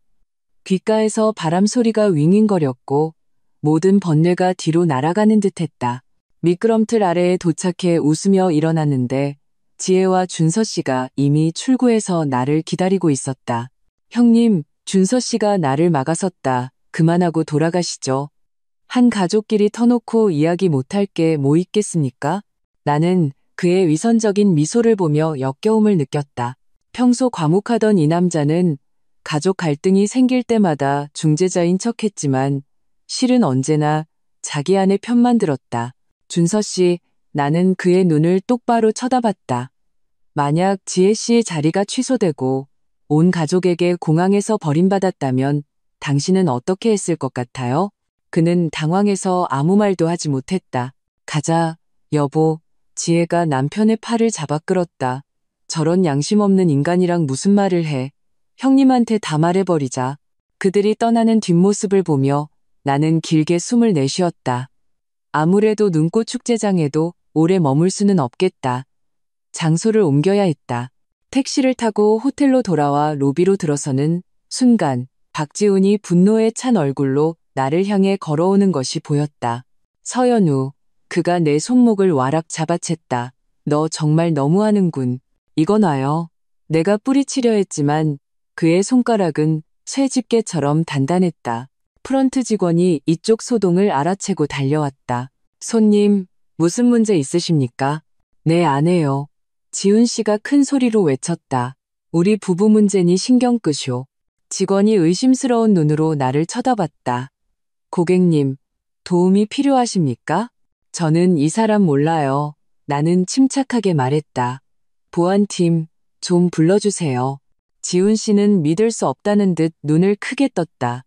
귓가에서 바람 소리가 윙윙거렸고 모든 번뇌가 뒤로 날아가는 듯했다. 미끄럼틀 아래에 도착해 웃으며 일어났는데 지혜와 준서 씨가 이미 출구에서 나를 기다리고 있었다. 형님, 준서 씨가 나를 막아섰다. 그만하고 돌아가시죠. 한 가족끼리 터놓고 이야기 못할 게 뭐 있겠습니까? 나는 그의 위선적인 미소를 보며 역겨움을 느꼈다. 평소 과묵하던 이 남자는 가족 갈등이 생길 때마다 중재자인 척했지만 실은 언제나 자기 안의 편만 들었다. 준서 씨, 나는 그의 눈을 똑바로 쳐다봤다. 만약 지혜 씨의 자리가 취소되고 온 가족에게 공항에서 버림받았다면 당신은 어떻게 했을 것 같아요? 그는 당황해서 아무 말도 하지 못했다. 가자, 여보. 지혜가 남편의 팔을 잡아 끌었다. 저런 양심 없는 인간이랑 무슨 말을 해. 형님한테 다 말해버리자. 그들이 떠나는 뒷모습을 보며 나는 길게 숨을 내쉬었다. 아무래도 눈꽃 축제장에도 오래 머물 수는 없겠다. 장소를 옮겨야 했다. 택시를 타고 호텔로 돌아와 로비로 들어서는 순간 박지훈이 분노에 찬 얼굴로 나를 향해 걸어오는 것이 보였다. 서연우, 그가 내 손목을 와락 잡아챘다. 너 정말 너무하는군. 이거 놔요. 내가 뿌리치려 했지만 그의 손가락은 쇠집게처럼 단단했다. 프런트 직원이 이쪽 소동을 알아채고 달려왔다. 손님, 무슨 문제 있으십니까? 네, 아내요. 지훈 씨가 큰 소리로 외쳤다. 우리 부부 문제니 신경 끄쇼. 직원이 의심스러운 눈으로 나를 쳐다봤다. 고객님, 도움이 필요하십니까? 저는 이 사람 몰라요. 나는 침착하게 말했다. 보안팀, 좀 불러주세요. 지훈 씨는 믿을 수 없다는 듯 눈을 크게 떴다.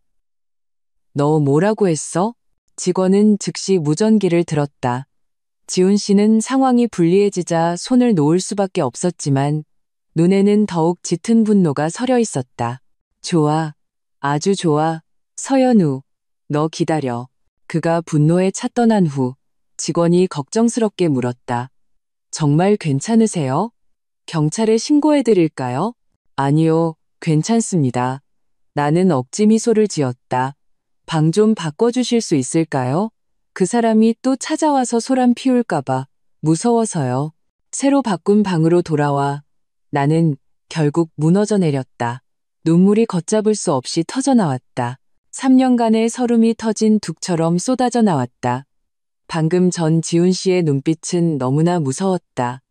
너 뭐라고 했어? 직원은 즉시 무전기를 들었다. 지훈 씨는 상황이 불리해지자 손을 놓을 수밖에 없었지만 눈에는 더욱 짙은 분노가 서려 있었다. 좋아. 아주 좋아. 서연우, 너 기다려. 그가 분노에 차 떠난 후 직원이 걱정스럽게 물었다. 정말 괜찮으세요? 경찰에 신고해드릴까요? 아니요, 괜찮습니다. 나는 억지 미소를 지었다. 방 좀 바꿔주실 수 있을까요? 그 사람이 또 찾아와서 소란 피울까봐 무서워서요. 새로 바꾼 방으로 돌아와 나는 결국 무너져 내렸다. 눈물이 걷잡을 수 없이 터져 나왔다. 3년간의 서름이 터진 둑처럼 쏟아져 나왔다. 방금 전 지훈 씨의 눈빛은 너무나 무서웠다.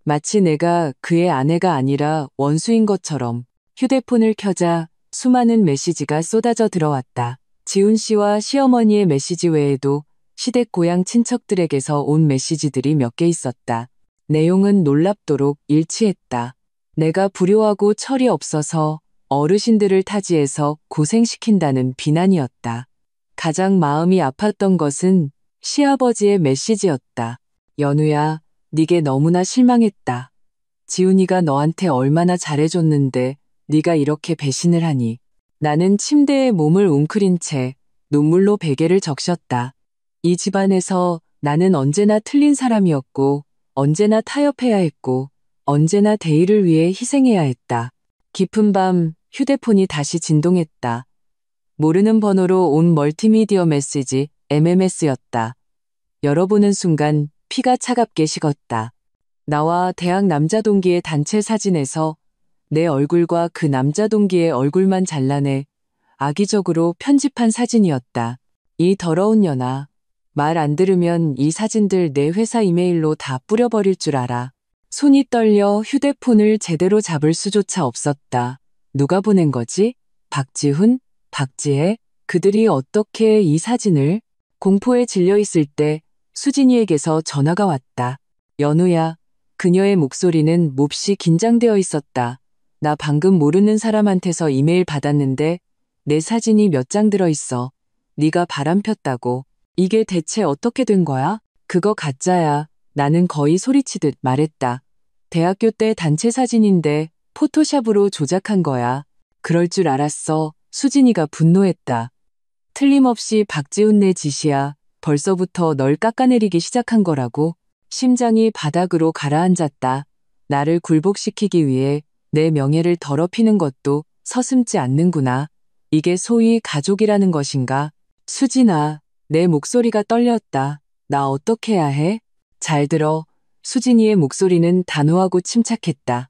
마치 내가 그의 아내가 아니라 원수인 것처럼. 휴대폰을 켜자 수많은 메시지가 쏟아져 들어왔다. 지훈 씨와 시어머니의 메시지 외에도 시댁 고향 친척들에게서 온 메시지들이 몇 개 있었다. 내용은 놀랍도록 일치했다. 내가 불효하고 철이 없어서 어르신들을 타지에서 고생시킨다는 비난이었다. 가장 마음이 아팠던 것은 시아버지의 메시지였다. 연우야, 네게 너무나 실망했다. 지훈이가 너한테 얼마나 잘해줬는데 네가 이렇게 배신을 하니. 나는 침대에 몸을 웅크린 채 눈물로 베개를 적셨다. 이 집안에서 나는 언제나 틀린 사람이었고, 언제나 타협해야 했고, 언제나 대의를 위해 희생해야 했다. 깊은 밤 휴대폰이 다시 진동했다. 모르는 번호로 온 멀티미디어 메시지 MMS였다. 열어보는 순간 피가 차갑게 식었다. 나와 대학 남자 동기의 단체 사진에서 내 얼굴과 그 남자 동기의 얼굴만 잘라내 악의적으로 편집한 사진이었다. 이 더러운 년아. 말 안 들으면 이 사진들 내 회사 이메일로 다 뿌려버릴 줄 알아. 손이 떨려 휴대폰을 제대로 잡을 수조차 없었다. 누가 보낸 거지? 박지훈? 박지혜? 그들이 어떻게 이 사진을? 공포에 질려 있을 때 수진이에게서 전화가 왔다. 연우야. 그녀의 목소리는 몹시 긴장되어 있었다. 나 방금 모르는 사람한테서 이메일 받았는데 내 사진이 몇 장 들어있어. 네가 바람폈다고. 이게 대체 어떻게 된 거야? 그거 가짜야. 나는 거의 소리치듯 말했다. 대학교 때 단체 사진인데 포토샵으로 조작한 거야. 그럴 줄 알았어. 수진이가 분노했다. 틀림없이 박지훈 내 짓이야. 벌써부터 널 깎아내리기 시작한 거라고. 심장이 바닥으로 가라앉았다. 나를 굴복시키기 위해 내 명예를 더럽히는 것도 서슴지 않는구나. 이게 소위 가족이라는 것인가? 수진아, 내 목소리가 떨렸다. 나 어떻게 해야 해? 잘 들어. 수진이의 목소리는 단호하고 침착했다.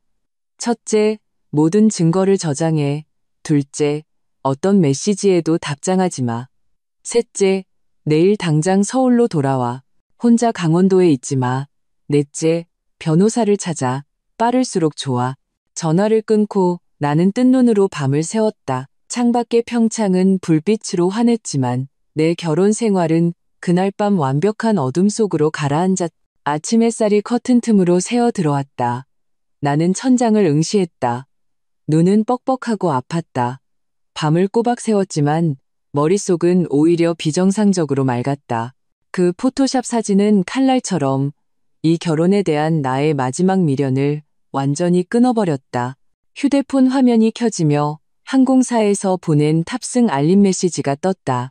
첫째, 모든 증거를 저장해. 둘째, 어떤 메시지에도 답장하지 마. 셋째, 내일 당장 서울로 돌아와. 혼자 강원도에 있지 마. 넷째, 변호사를 찾아. 빠를수록 좋아. 전화를 끊고 나는 뜬 눈으로 밤을 새웠다. 창밖의 평창은 불빛으로 환했지만 내 결혼 생활은 그날 밤 완벽한 어둠 속으로 가라앉았다. 아침 햇살이 커튼 틈으로 새어 들어왔다. 나는 천장을 응시했다. 눈은 뻑뻑하고 아팠다. 밤을 꼬박 새웠지만 머릿속은 오히려 비정상적으로 맑았다. 그 포토샵 사진은 칼날처럼 이 결혼에 대한 나의 마지막 미련을 완전히 끊어버렸다. 휴대폰 화면이 켜지며 항공사에서 보낸 탑승 알림 메시지가 떴다.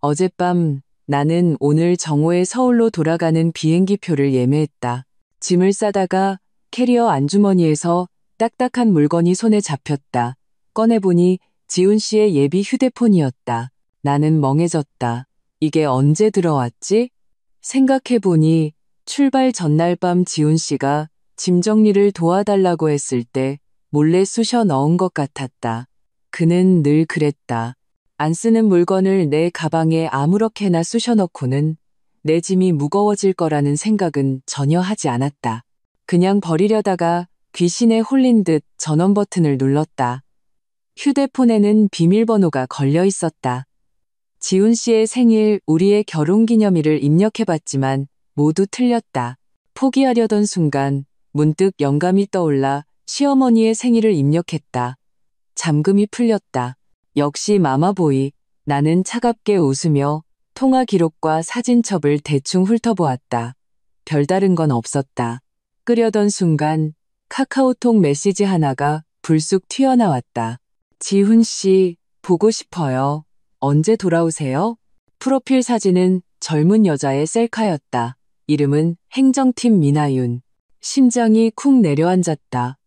어젯밤 나는 오늘 정오에 서울로 돌아가는 비행기 표를 예매했다. 짐을 싸다가 캐리어 안주머니에서 딱딱한 물건이 손에 잡혔다. 꺼내보니 지훈 씨의 예비 휴대폰이었다. 나는 멍해졌다. 이게 언제 들어왔지? 생각해보니 출발 전날 밤 지훈 씨가 짐 정리를 도와달라고 했을 때 몰래 쑤셔 넣은 것 같았다. 그는 늘 그랬다. 안 쓰는 물건을 내 가방에 아무렇게나 쑤셔 넣고는 내 짐이 무거워질 거라는 생각은 전혀 하지 않았다. 그냥 버리려다가 귀신에 홀린 듯 전원 버튼을 눌렀다. 휴대폰에는 비밀번호가 걸려 있었다. 지훈 씨의 생일, 우리의 결혼기념일을 입력해봤지만 모두 틀렸다. 포기하려던 순간 문득 영감이 떠올라 시어머니의 생일을 입력했다. 잠금이 풀렸다. 역시 마마보이. 나는 차갑게 웃으며 통화 기록과 사진첩을 대충 훑어보았다. 별다른 건 없었다. 끄려던 순간 카카오톡 메시지 하나가 불쑥 튀어나왔다. 지훈 씨, 보고 싶어요. 언제 돌아오세요? 프로필 사진은 젊은 여자의 셀카였다. 이름은 행정팀 미나윤. 심장이 쿵 내려앉았다.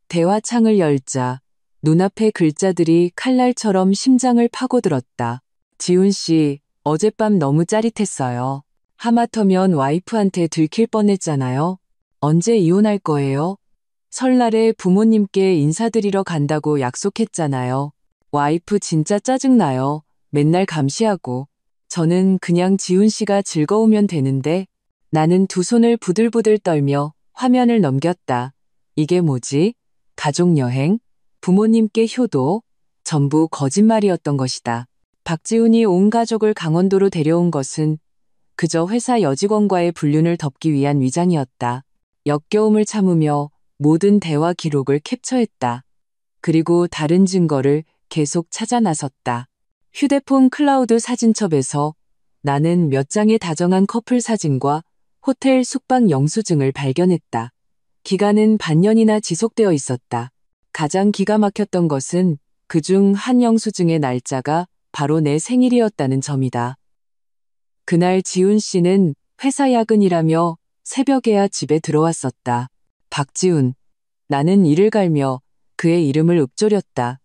대화창을 열자 눈앞의 글자들이 칼날처럼 심장을 파고들었다. 지훈 씨, 어젯밤 너무 짜릿했어요. 하마터면 와이프한테 들킬 뻔했잖아요. 언제 이혼할 거예요? 설날에 부모님께 인사드리러 간다고 약속했잖아요. 와이프 진짜 짜증나요. 맨날 감시하고. 저는 그냥 지훈 씨가 즐거우면 되는데. 나는 두 손을 부들부들 떨며 화면을 넘겼다. 이게 뭐지? 가족여행? 부모님께 효도? 전부 거짓말이었던 것이다. 박지훈이 온 가족을 강원도로 데려온 것은 그저 회사 여직원과의 불륜을 덮기 위한 위장이었다. 역겨움을 참으며 모든 대화 기록을 캡처했다. 그리고 다른 증거를 계속 찾아 나섰다. 휴대폰 클라우드 사진첩에서 나는 몇 장의 다정한 커플 사진과 호텔 숙박 영수증을 발견했다. 기간은 반년이나 지속되어 있었다. 가장 기가 막혔던 것은 그중 한 영수증의 날짜가 바로 내 생일이었다는 점이다. 그날 지훈 씨는 회사 야근이라며 새벽에야 집에 들어왔었다. 박지훈. 나는 이를 갈며 그의 이름을 읊조렸다.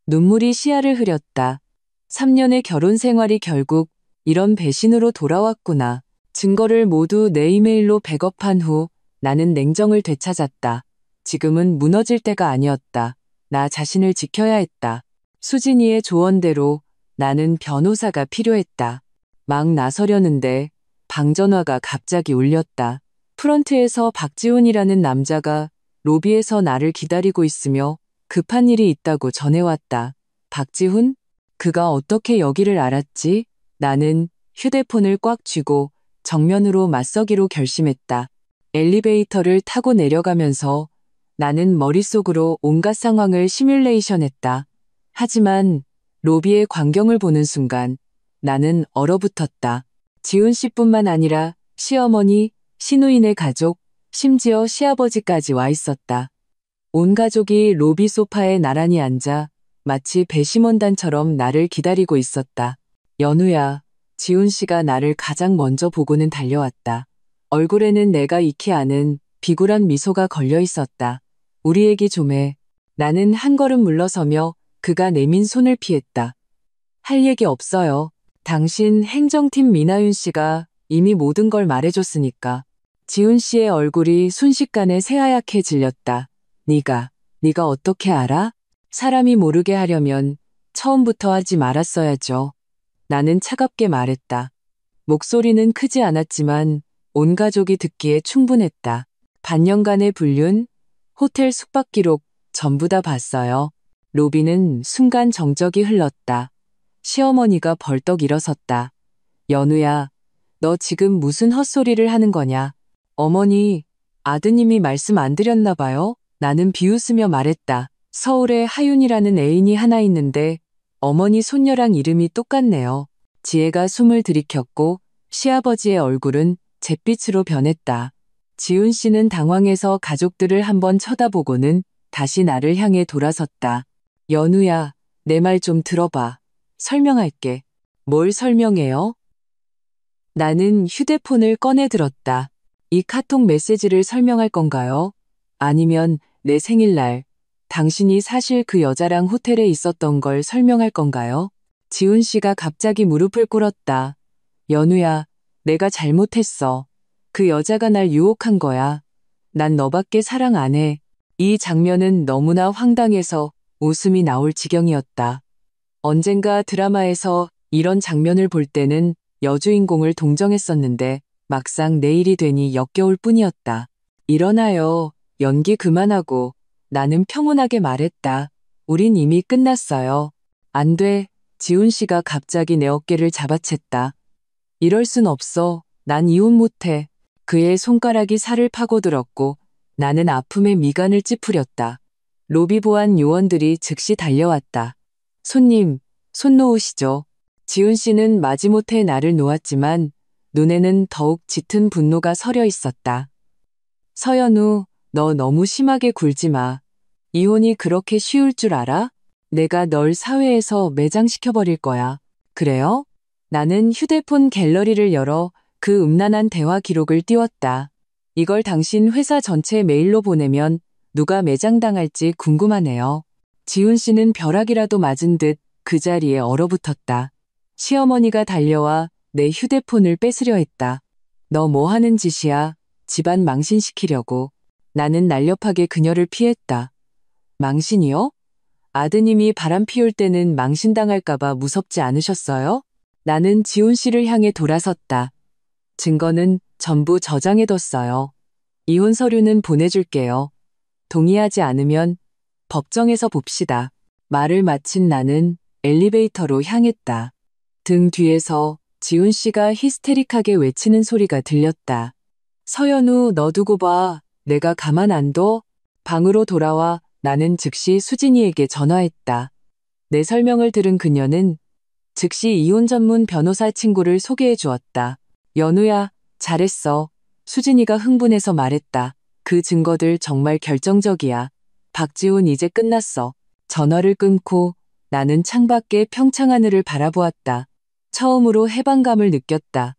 눈물이 시야를 흐렸다. 3년의 결혼 생활이 결국 이런 배신으로 돌아왔구나. 증거를 모두 내 이메일로 백업한 후 나는 냉정을 되찾았다. 지금은 무너질 때가 아니었다. 나 자신을 지켜야 했다. 수진이의 조언대로 나는 변호사가 필요했다. 막 나서려는데 방전화가 갑자기 울렸다. 프런트에서 박지훈이라는 남자가 로비에서 나를 기다리고 있으며 급한 일이 있다고 전해왔다. 박지훈? 그가 어떻게 여기를 알았지? 나는 휴대폰을 꽉 쥐고 정면으로 맞서기로 결심했다. 엘리베이터를 타고 내려가면서 나는 머릿속으로 온갖 상황을 시뮬레이션했다. 하지만 로비의 광경을 보는 순간 나는 얼어붙었다. 지훈 씨뿐만 아니라 시어머니, 시누이네 가족, 심지어 시아버지까지 와 있었다. 온 가족이 로비 소파에 나란히 앉아 마치 배심원단처럼 나를 기다리고 있었다. 연우야, 지훈 씨가 나를 가장 먼저 보고는 달려왔다. 얼굴에는 내가 익히 아는 비굴한 미소가 걸려 있었다. 우리 얘기 좀 해. 나는 한 걸음 물러서며 그가 내민 손을 피했다. 할 얘기 없어요. 당신 행정팀 미나윤 씨가 이미 모든 걸 말해줬으니까. 지훈 씨의 얼굴이 순식간에 새하얗게 질렸다. 네가 어떻게 알아? 사람이 모르게 하려면 처음부터 하지 말았어야죠. 나는 차갑게 말했다. 목소리는 크지 않았지만 온 가족이 듣기에 충분했다. 반년간의 불륜, 호텔 숙박 기록 전부 다 봤어요. 로비는 순간 정적이 흘렀다. 시어머니가 벌떡 일어섰다. 연우야, 너 지금 무슨 헛소리를 하는 거냐? 어머니, 아드님이 말씀 안 드렸나 봐요? 나는 비웃으며 말했다. 서울에 하윤이라는 애인이 하나 있는데 어머니 손녀랑 이름이 똑같네요. 지혜가 숨을 들이켰고 시아버지의 얼굴은 잿빛으로 변했다. 지훈 씨는 당황해서 가족들을 한번 쳐다보고는 다시 나를 향해 돌아섰다. 연우야, 내 말 좀 들어봐. 설명할게. 뭘 설명해요? 나는 휴대폰을 꺼내 들었다. 이 카톡 메시지를 설명할 건가요? 아니면 내 생일날 당신이 사실 그 여자랑 호텔에 있었던 걸 설명할 건가요? 지훈 씨가 갑자기 무릎을 꿇었다. 연우야, 내가 잘못했어. 그 여자가 날 유혹한 거야. 난 너밖에 사랑 안 해. 이 장면은 너무나 황당해서 웃음이 나올 지경이었다. 언젠가 드라마에서 이런 장면을 볼 때는 여주인공을 동정했었는데 막상 내 일이 되니 역겨울 뿐이었다. 일어나요. 연기 그만하고. 나는 평온하게 말했다. 우린 이미 끝났어요. 안 돼. 지훈 씨가 갑자기 내 어깨를 잡아챘다. 이럴 순 없어. 난 이혼 못해. 그의 손가락이 살을 파고들었고 나는 아픔에 미간을 찌푸렸다. 로비 보안 요원들이 즉시 달려왔다. 손님, 손 놓으시죠. 지훈 씨는 마지못해 나를 놓았지만 눈에는 더욱 짙은 분노가 서려 있었다. 서연우, 너 너무 심하게 굴지 마. 이혼이 그렇게 쉬울 줄 알아? 내가 널 사회에서 매장시켜버릴 거야. 그래요? 나는 휴대폰 갤러리를 열어 그 음란한 대화 기록을 띄웠다. 이걸 당신 회사 전체 메일로 보내면 누가 매장당할지 궁금하네요. 지훈 씨는 벼락이라도 맞은 듯 그 자리에 얼어붙었다. 시어머니가 달려와 내 휴대폰을 뺏으려 했다. 너 뭐 하는 짓이야? 집안 망신시키려고. 나는 날렵하게 그녀를 피했다. 망신이요? 아드님이 바람 피울 때는 망신당할까봐 무섭지 않으셨어요? 나는 지훈 씨를 향해 돌아섰다. 증거는 전부 저장해뒀어요. 이혼 서류는 보내줄게요. 동의하지 않으면 법정에서 봅시다. 말을 마친 나는 엘리베이터로 향했다. 등 뒤에서 지훈 씨가 히스테릭하게 외치는 소리가 들렸다. 서연우, 너 두고 봐. 내가 가만 안 둬? 방으로 돌아와 나는 즉시 수진이에게 전화했다. 내 설명을 들은 그녀는 즉시 이혼 전문 변호사 친구를 소개해 주었다. 연우야, 잘했어. 수진이가 흥분해서 말했다. 그 증거들 정말 결정적이야. 박지훈 이제 끝났어. 전화를 끊고 나는 창밖의 평창 하늘을 바라보았다. 처음으로 해방감을 느꼈다.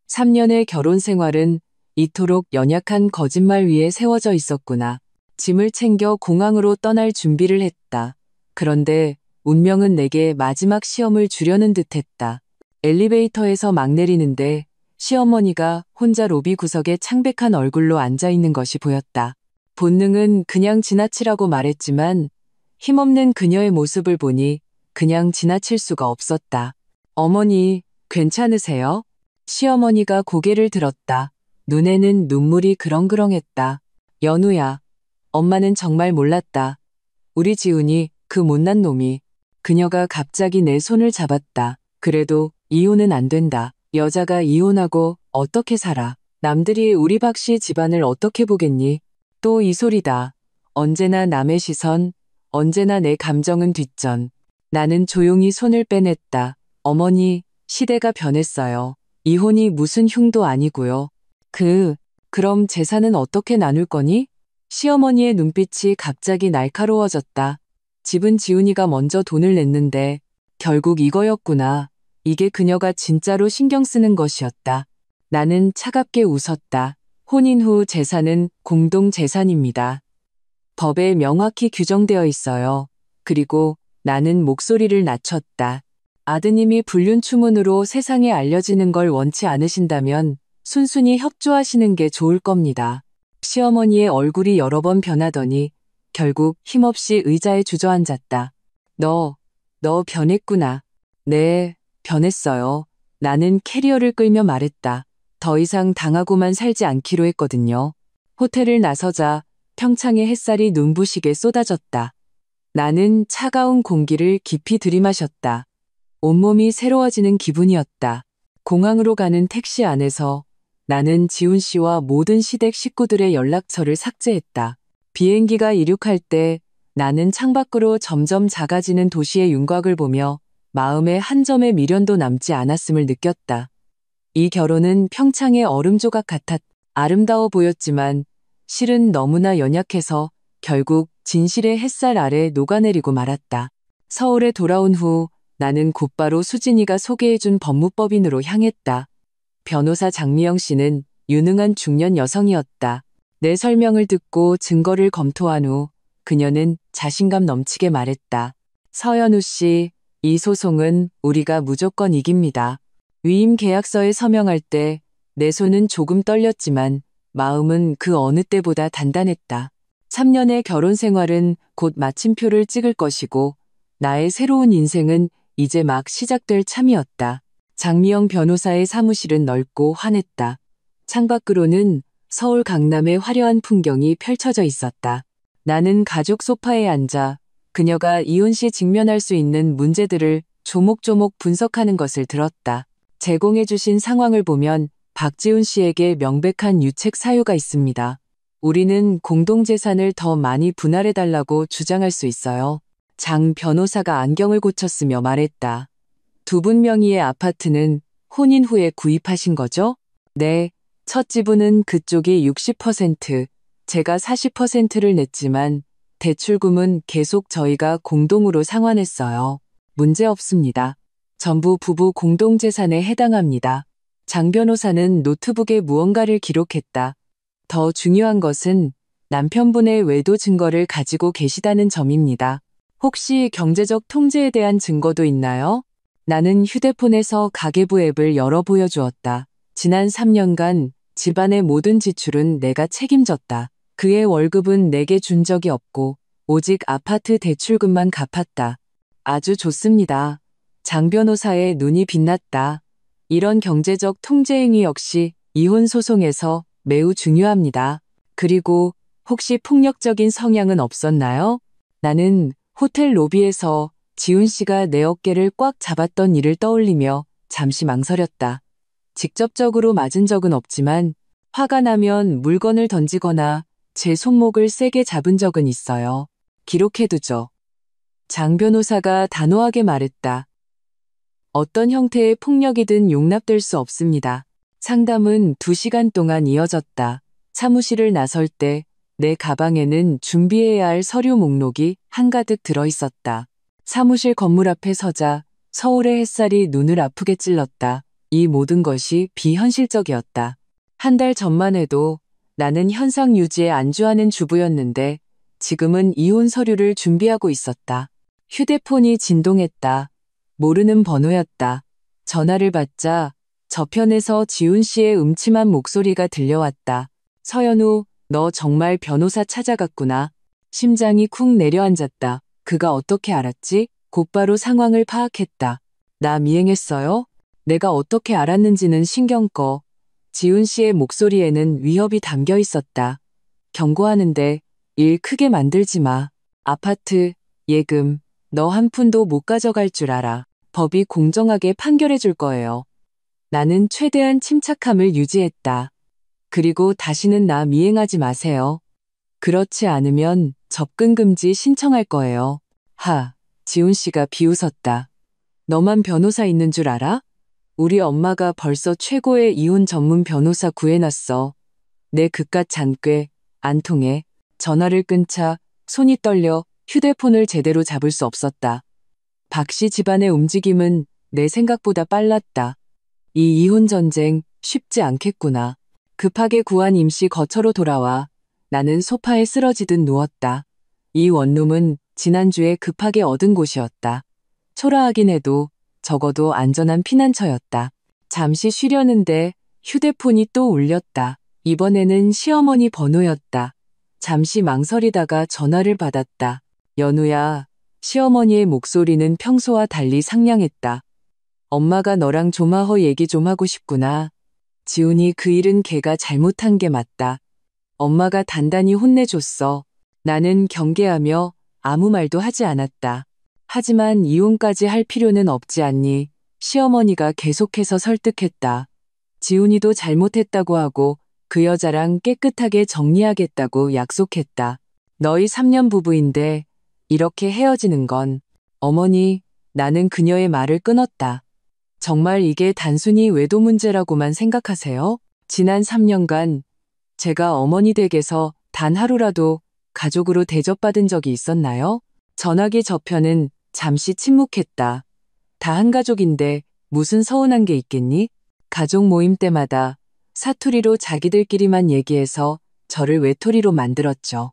3년의 결혼 생활은 이토록 연약한 거짓말 위에 세워져 있었구나. 짐을 챙겨 공항으로 떠날 준비를 했다. 그런데 운명은 내게 마지막 시험을 주려는 듯했다. 엘리베이터에서 막 내리는데 시어머니가 혼자 로비 구석에 창백한 얼굴로 앉아 있는 것이 보였다. 본능은 그냥 지나치라고 말했지만 힘없는 그녀의 모습을 보니 그냥 지나칠 수가 없었다. 어머니, 괜찮으세요? 시어머니가 고개를 들었다. 눈에는 눈물이 그렁그렁했다. 연우야, 엄마는 정말 몰랐다. 우리 지훈이 그 못난 놈이. 그녀가 갑자기 내 손을 잡았다. 그래도 이혼은 안 된다. 여자가 이혼하고 어떻게 살아? 남들이 우리 박씨 집안을 어떻게 보겠니? 또 이 소리다. 언제나 남의 시선, 언제나 내 감정은 뒷전. 나는 조용히 손을 빼냈다. 어머니, 시대가 변했어요. 이혼이 무슨 흉도 아니고요. 그럼 재산은 어떻게 나눌 거니? 시어머니의 눈빛이 갑자기 날카로워졌다. 집은 지훈이가 먼저 돈을 냈는데 결국 이거였구나. 이게 그녀가 진짜로 신경 쓰는 것이었다. 나는 차갑게 웃었다. 혼인 후 재산은 공동 재산입니다. 법에 명확히 규정되어 있어요. 그리고 나는 목소리를 낮췄다. 아드님이 불륜추문으로 세상에 알려지는 걸 원치 않으신다면 순순히 협조하시는 게 좋을 겁니다. 시어머니의 얼굴이 여러 번 변하더니 결국 힘없이 의자에 주저앉았다. 너 변했구나. 네, 변했어요. 나는 캐리어를 끌며 말했다. 더 이상 당하고만 살지 않기로 했거든요. 호텔을 나서자 평창의 햇살이 눈부시게 쏟아졌다. 나는 차가운 공기를 깊이 들이마셨다. 온몸이 새로워지는 기분이었다. 공항으로 가는 택시 안에서 나는 지훈 씨와 모든 시댁 식구들의 연락처를 삭제했다. 비행기가 이륙할 때 나는 창밖으로 점점 작아지는 도시의 윤곽을 보며 마음에 한 점의 미련도 남지 않았음을 느꼈다. 이 결혼은 평창의 얼음 조각 같았. 아름다워 보였지만 실은 너무나 연약해서 결국 진실의 햇살 아래 녹아내리고 말았다. 서울에 돌아온 후 나는 곧바로 수진이가 소개해준 법무법인으로 향했다. 변호사 장미영 씨는 유능한 중년 여성이었다. 내 설명을 듣고 증거를 검토한 후 그녀는 자신감 넘치게 말했다. 서연우 씨, 이 소송은 우리가 무조건 이깁니다. 위임 계약서에 서명할 때 내 손은 조금 떨렸지만 마음은 그 어느 때보다 단단했다. 3년의 결혼 생활은 곧 마침표를 찍을 것이고 나의 새로운 인생은 이제 막 시작될 참이었다. 장미영 변호사의 사무실은 넓고 환했다. 창밖으로는 서울 강남의 화려한 풍경이 펼쳐져 있었다. 나는 가죽 소파에 앉아 그녀가 이혼 시 직면할 수 있는 문제들을 조목조목 분석하는 것을 들었다. 제공해주신 상황을 보면 박지훈 씨에게 명백한 유책 사유가 있습니다. 우리는 공동재산을 더 많이 분할해달라고 주장할 수 있어요. 장 변호사가 안경을 고쳤으며 말했다. 두 분 명의의 아파트는 혼인 후에 구입하신 거죠? 네, 첫 지분은 그쪽이 60%, 제가 40%를 냈지만 대출금은 계속 저희가 공동으로 상환했어요. 문제 없습니다. 전부 부부 공동재산에 해당합니다. 장 변호사는 노트북에 무언가를 기록했다. 더 중요한 것은 남편분의 외도 증거를 가지고 계시다는 점입니다. 혹시 경제적 통제에 대한 증거도 있나요? 나는 휴대폰에서 가계부 앱을 열어 보여주었다. 지난 3년간 집안의 모든 지출은 내가 책임졌다. 그의 월급은 내게 준 적이 없고 오직 아파트 대출금만 갚았다. 아주 좋습니다. 장 변호사의 눈이 빛났다. 이런 경제적 통제 행위 역시 이혼 소송에서 매우 중요합니다. 그리고 혹시 폭력적인 성향은 없었나요? 나는 호텔 로비에서 지훈 씨가 내 어깨를 꽉 잡았던 일을 떠올리며 잠시 망설였다. 직접적으로 맞은 적은 없지만 화가 나면 물건을 던지거나 제 손목을 세게 잡은 적은 있어요. 기록해두죠. 장 변호사가 단호하게 말했다. 어떤 형태의 폭력이든 용납될 수 없습니다. 상담은 2시간 동안 이어졌다. 사무실을 나설 때 내 가방에는 준비해야 할 서류 목록이 한가득 들어있었다. 사무실 건물 앞에 서자 서울의 햇살이 눈을 아프게 찔렀다. 이 모든 것이 비현실적이었다. 한 달 전만 해도 나는 현상 유지에 안주하는 주부였는데 지금은 이혼 서류를 준비하고 있었다. 휴대폰이 진동했다. 모르는 번호였다. 전화를 받자 저편에서 지훈 씨의 음침한 목소리가 들려왔다. 서연우, 너 정말 변호사 찾아갔구나. 심장이 쿵 내려앉았다. 그가 어떻게 알았지? 곧바로 상황을 파악했다. 나 미행했어요? 내가 어떻게 알았는지는 신경 꺼. 지훈 씨의 목소리에는 위협이 담겨 있었다. 경고하는데 일 크게 만들지 마. 아파트, 예금, 너 한 푼도 못 가져갈 줄 알아. 법이 공정하게 판결해 줄 거예요. 나는 최대한 침착함을 유지했다. 그리고 다시는 나 미행하지 마세요. 그렇지 않으면 접근 금지 신청할 거예요. 지훈 씨가 비웃었다. 너만 변호사 있는 줄 알아? 우리 엄마가 벌써 최고의 이혼 전문 변호사 구해놨어. 내 그깟 잔꾀, 안 통해. 전화를 끊자 손이 떨려 휴대폰을 제대로 잡을 수 없었다. 박 씨 집안의 움직임은 내 생각보다 빨랐다. 이 이혼 전쟁 쉽지 않겠구나. 급하게 구한 임시 거처로 돌아와 나는 소파에 쓰러지듯 누웠다. 이 원룸은 지난주에 급하게 얻은 곳이었다. 초라하긴 해도 적어도 안전한 피난처였다. 잠시 쉬려는데 휴대폰이 또 울렸다. 이번에는 시어머니 번호였다. 잠시 망설이다가 전화를 받았다. 연우야, 시어머니의 목소리는 평소와 달리 상냥했다. 엄마가 너랑 조마허 얘기 좀 하고 싶구나. 지훈이 그 일은 걔가 잘못한 게 맞다. 엄마가 단단히 혼내줬어. 나는 경계하며 아무 말도 하지 않았다. 하지만 이혼까지 할 필요는 없지 않니? 시어머니가 계속해서 설득했다. 지훈이도 잘못했다고 하고 그 여자랑 깨끗하게 정리하겠다고 약속했다. 너희 3년 부부인데 이렇게 헤어지는 건 어머니, 나는 그녀의 말을 끊었다. 정말 이게 단순히 외도 문제라고만 생각하세요? 지난 3년간 제가 어머니 댁에서 단 하루라도 가족으로 대접받은 적이 있었나요? 전화기 저편은 잠시 침묵했다. 다 한 가족인데 무슨 서운한 게 있겠니? 가족 모임 때마다 사투리로 자기들끼리만 얘기해서 저를 외톨이로 만들었죠.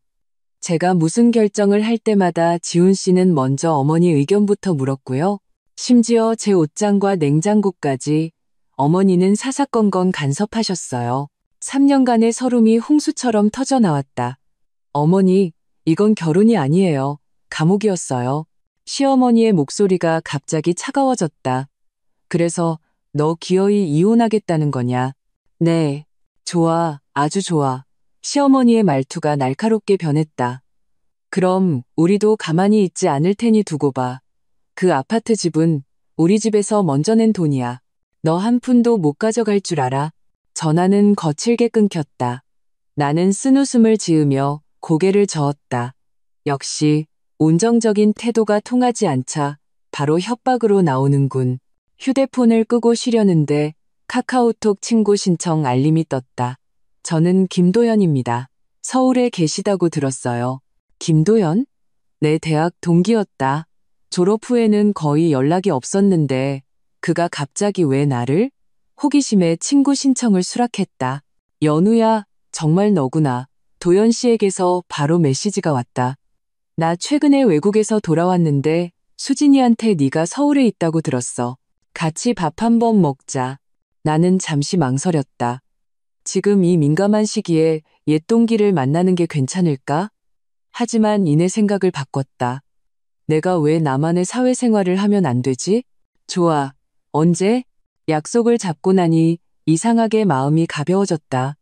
제가 무슨 결정을 할 때마다 지훈 씨는 먼저 어머니 의견부터 물었고요. 심지어 제 옷장과 냉장고까지 어머니는 사사건건 간섭하셨어요. 3년간의 서름이 홍수처럼 터져나왔다. 어머니, 이건 결혼이 아니에요. 감옥이었어요. 시어머니의 목소리가 갑자기 차가워졌다. 그래서 너 기어이 이혼하겠다는 거냐? 네, 좋아, 아주 좋아. 시어머니의 말투가 날카롭게 변했다. 그럼 우리도 가만히 있지 않을 테니 두고 봐. 그 아파트 집은 우리 집에서 먼저 낸 돈이야. 너 한 푼도 못 가져갈 줄 알아. 전화는 거칠게 끊겼다. 나는 쓴웃음을 지으며 고개를 저었다. 역시 온정적인 태도가 통하지 않자 바로 협박으로 나오는군. 휴대폰을 끄고 쉬려는데 카카오톡 친구 신청 알림이 떴다. 저는 김도연입니다. 서울에 계시다고 들었어요. 김도연? 내 대학 동기였다. 졸업 후에는 거의 연락이 없었는데 그가 갑자기 왜 나를? 호기심에 친구 신청을 수락했다. 연우야, 정말 너구나. 도연 씨에게서 바로 메시지가 왔다. 나 최근에 외국에서 돌아왔는데 수진이한테 네가 서울에 있다고 들었어. 같이 밥 한번 먹자. 나는 잠시 망설였다. 지금 이 민감한 시기에 옛 동기를 만나는 게 괜찮을까? 하지만 이내 생각을 바꿨다. 내가 왜 나만의 사회생활을 하면 안 되지? 좋아. 언제? 약속을 잡고 나니 이상하게 마음이 가벼워졌다.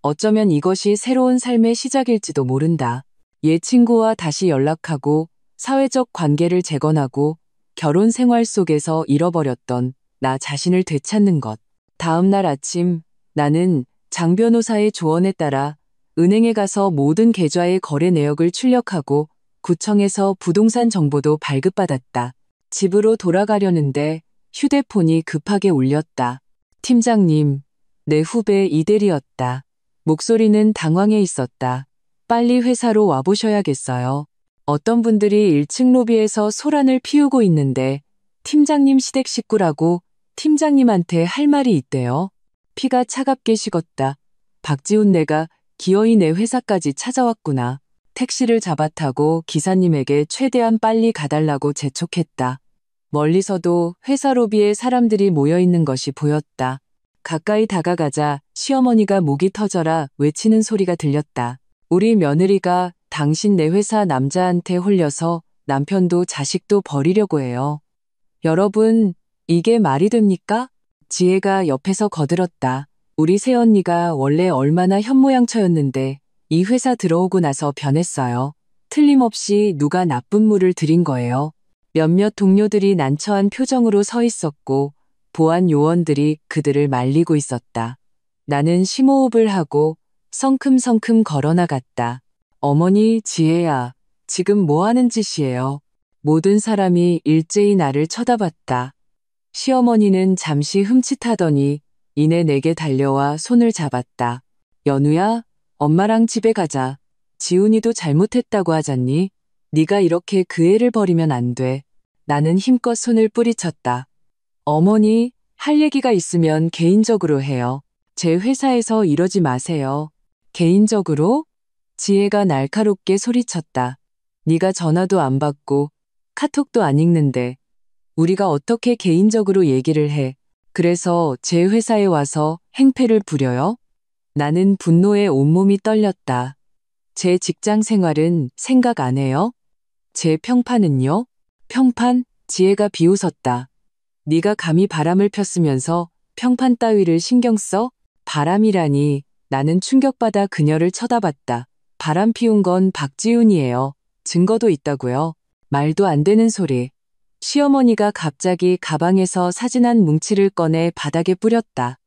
어쩌면 이것이 새로운 삶의 시작일지도 모른다. 옛 친구와 다시 연락하고 사회적 관계를 재건하고 결혼 생활 속에서 잃어버렸던 나 자신을 되찾는 것. 다음 날 아침 나는 장 변호사의 조언에 따라 은행에 가서 모든 계좌의 거래 내역을 출력하고 구청에서 부동산 정보도 발급받았다. 집으로 돌아가려는데 휴대폰이 급하게 울렸다. 팀장님, 내 후배 이대리였다. 목소리는 당황해 있었다. 빨리 회사로 와보셔야겠어요. 어떤 분들이 1층 로비에서 소란을 피우고 있는데 팀장님 시댁 식구라고 팀장님한테 할 말이 있대요. 피가 차갑게 식었다. 박지훈, 내가 기어이 내 회사까지 찾아왔구나. 택시를 잡아타고 기사님에게 최대한 빨리 가달라고 재촉했다. 멀리서도 회사 로비에 사람들이 모여 있는 것이 보였다. 가까이 다가가자 시어머니가 목이 터져라 외치는 소리가 들렸다. 우리 며느리가 당신 내 회사 남자한테 홀려서 남편도 자식도 버리려고 해요. 여러분, 이게 말이 됩니까? 지혜가 옆에서 거들었다. 우리 새언니가 원래 얼마나 현모양처였는데 이 회사 들어오고 나서 변했어요. 틀림없이 누가 나쁜 물을 들인 거예요. 몇몇 동료들이 난처한 표정으로 서 있었고 보안 요원들이 그들을 말리고 있었다. 나는 심호흡을 하고 성큼성큼 걸어나갔다. 어머니, 지혜야, 지금 뭐 하는 짓이에요? 모든 사람이 일제히 나를 쳐다봤다. 시어머니는 잠시 흠칫하더니 이내 내게 달려와 손을 잡았다. 연우야, 엄마랑 집에 가자. 지훈이도 잘못했다고 하잖니? 네가 이렇게 그 애를 버리면 안 돼. 나는 힘껏 손을 뿌리쳤다. 어머니, 할 얘기가 있으면 개인적으로 해요. 제 회사에서 이러지 마세요. 개인적으로? 지혜가 날카롭게 소리쳤다. 네가 전화도 안 받고 카톡도 안 읽는데 우리가 어떻게 개인적으로 얘기를 해. 그래서 제 회사에 와서 행패를 부려요? 나는 분노에 온몸이 떨렸다. 제 직장 생활은 생각 안 해요? 제 평판은요? 평판? 지혜가 비웃었다. 네가 감히 바람을 폈으면서 평판 따위를 신경 써? 바람이라니. 나는 충격받아 그녀를 쳐다봤다. 바람 피운 건 박지훈이에요. 증거도 있다고요. 말도 안 되는 소리. 시어머니가 갑자기 가방에서 사진 한 뭉치를 꺼내 바닥에 뿌렸다.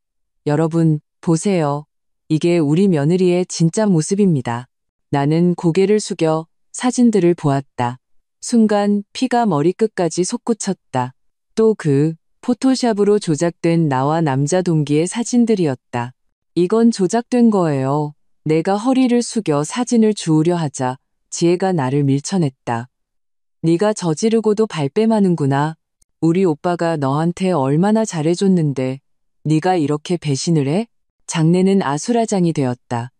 여러분, 보세요. 이게 우리 며느리의 진짜 모습입니다. 나는 고개를 숙여 사진들을 보았다. 순간 피가 머리끝까지 솟구쳤다. 또 그 포토샵으로 조작된 나와 남자 동기의 사진들이었다. 이건 조작된 거예요. 내가 허리를 숙여 사진을 주우려 하자 지혜가 나를 밀쳐냈다. 네가 저지르고도 발뺌하는구나. 우리 오빠가 너한테 얼마나 잘해줬는데 네가 이렇게 배신을 해? 장내는 아수라장이 되었다.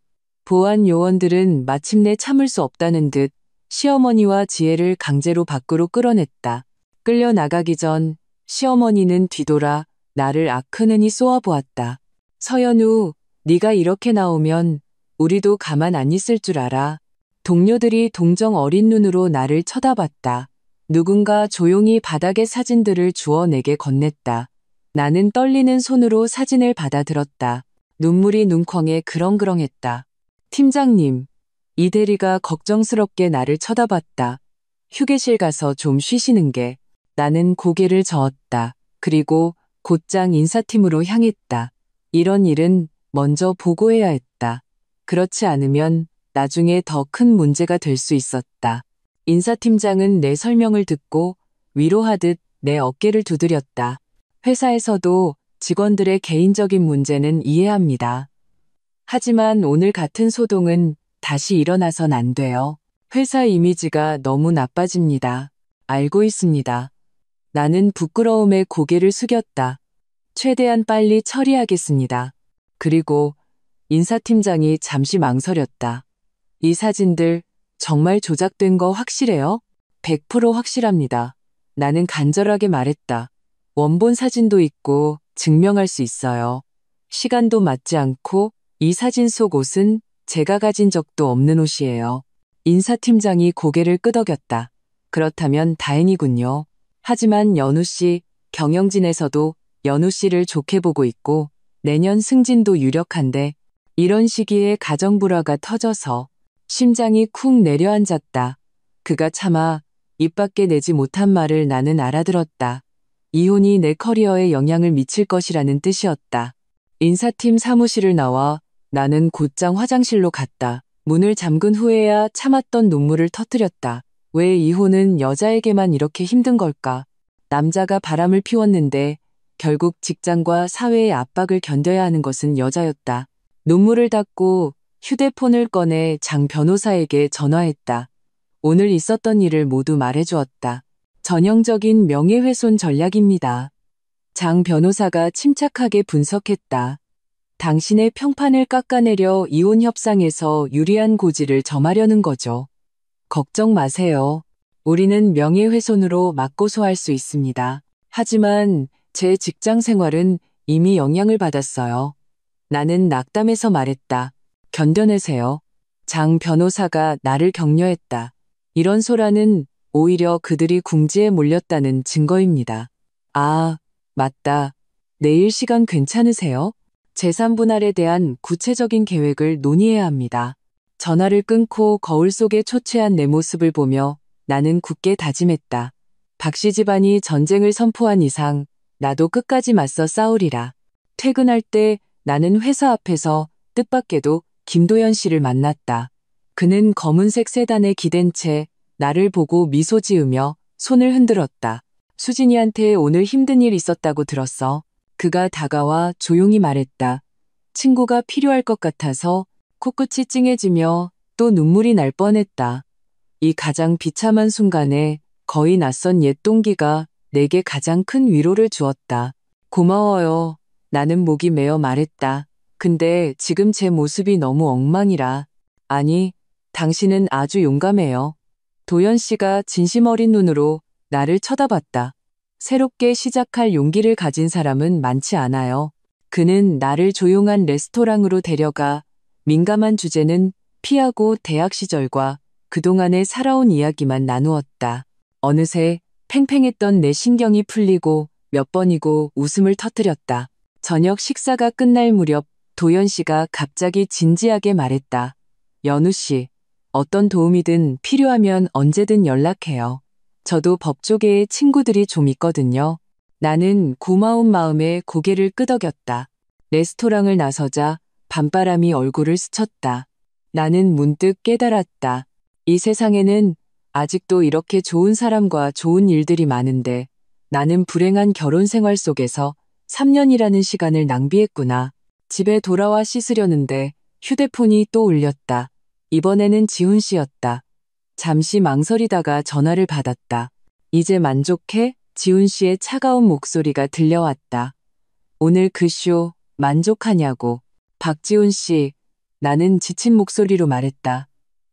보안 요원들은 마침내 참을 수 없다는 듯 시어머니와 지혜를 강제로 밖으로 끌어냈다. 끌려 나가기 전 시어머니는 뒤돌아 나를 아크느니 쏘아보았다. 서연우, 네가 이렇게 나오면 우리도 가만 안 있을 줄 알아. 동료들이 동정 어린 눈으로 나를 쳐다봤다. 누군가 조용히 바닥의 사진들을 주워 내게 건넸다. 나는 떨리는 손으로 사진을 받아들었다. 눈물이 눈眶에 그렁그렁했다. 팀장님, 이 대리가 걱정스럽게 나를 쳐다봤다. 휴게실 가서 좀 쉬시는 게. 나는 고개를 저었다. 그리고 곧장 인사팀으로 향했다. 이런 일은 먼저 보고해야 했다. 그렇지 않으면 나중에 더 큰 문제가 될 수 있었다. 인사팀장은 내 설명을 듣고 위로하듯 내 어깨를 두드렸다. 회사에서도 직원들의 개인적인 문제는 이해합니다. 하지만 오늘 같은 소동은 다시 일어나선 안 돼요. 회사 이미지가 너무 나빠집니다. 알고 있습니다. 나는 부끄러움에 고개를 숙였다. 최대한 빨리 처리하겠습니다. 그리고 인사팀장이 잠시 망설였다. 이 사진들 정말 조작된 거 확실해요? 100% 확실합니다. 나는 간절하게 말했다. 원본 사진도 있고 증명할 수 있어요. 시간도 맞지 않고 이 사진 속 옷은 제가 가진 적도 없는 옷이에요. 인사팀장이 고개를 끄덕였다. 그렇다면 다행이군요. 하지만 연우 씨, 경영진에서도 연우 씨를 좋게 보고 있고 내년 승진도 유력한데 이런 시기에 가정불화가 터져서 심장이 쿵 내려앉았다. 그가 차마 입 밖에 내지 못한 말을 나는 알아들었다. 이혼이 내 커리어에 영향을 미칠 것이라는 뜻이었다. 인사팀 사무실을 나와 나는 곧장 화장실로 갔다. 문을 잠근 후에야 참았던 눈물을 터뜨렸다. 왜 이혼은 여자에게만 이렇게 힘든 걸까? 남자가 바람을 피웠는데 결국 직장과 사회의 압박을 견뎌야 하는 것은 여자였다. 눈물을 닦고 휴대폰을 꺼내 장 변호사에게 전화했다. 오늘 있었던 일을 모두 말해주었다. 전형적인 명예훼손 전략입니다. 장 변호사가 침착하게 분석했다. 당신의 평판을 깎아내려 이혼 협상에서 유리한 고지를 점하려는 거죠. 걱정 마세요. 우리는 명예훼손으로 맞고소할 수 있습니다. 하지만 제 직장 생활은 이미 영향을 받았어요. 나는 낙담해서 말했다. 견뎌내세요. 장 변호사가 나를 격려했다. 이런 소란은 오히려 그들이 궁지에 몰렸다는 증거입니다. 아, 맞다. 내일 시간 괜찮으세요? 재산 분할에 대한 구체적인 계획을 논의해야 합니다. 전화를 끊고 거울 속에 초췌한 내 모습을 보며 나는 굳게 다짐했다. 박씨 집안이 전쟁을 선포한 이상 나도 끝까지 맞서 싸우리라. 퇴근할 때 나는 회사 앞에서 뜻밖에도 김도연 씨를 만났다. 그는 검은색 세단에 기댄 채 나를 보고 미소 지으며 손을 흔들었다. 수진이한테 오늘 힘든 일 있었다고 들었어. 그가 다가와 조용히 말했다. 친구가 필요할 것 같아서 코끝이 찡해지며 또 눈물이 날 뻔했다. 이 가장 비참한 순간에 거의 낯선 옛 동기가 내게 가장 큰 위로를 주었다. 고마워요. 나는 목이 메어 말했다. 근데 지금 제 모습이 너무 엉망이라. 아니, 당신은 아주 용감해요. 도연 씨가 진심 어린 눈으로 나를 쳐다봤다. 새롭게 시작할 용기를 가진 사람은 많지 않아요. 그는 나를 조용한 레스토랑으로 데려가 민감한 주제는 피하고 대학 시절과 그동안의 살아온 이야기만 나누었다. 어느새 팽팽했던 내 신경이 풀리고 몇 번이고 웃음을 터뜨렸다. 저녁 식사가 끝날 무렵 도연 씨가 갑자기 진지하게 말했다. 연우 씨, 어떤 도움이든 필요하면 언제든 연락해요. 저도 법조계에 친구들이 좀 있거든요. 나는 고마운 마음에 고개를 끄덕였다. 레스토랑을 나서자 밤바람이 얼굴을 스쳤다. 나는 문득 깨달았다. 이 세상에는 아직도 이렇게 좋은 사람과 좋은 일들이 많은데 나는 불행한 결혼 생활 속에서 3년이라는 시간을 낭비했구나. 집에 돌아와 씻으려는데 휴대폰이 또 울렸다. 이번에는 지훈 씨였다. 잠시 망설이다가 전화를 받았다. 이제 만족해? 지훈 씨의 차가운 목소리가 들려왔다. 오늘 그 쇼 만족하냐고. 박지훈 씨, 나는 지친 목소리로 말했다.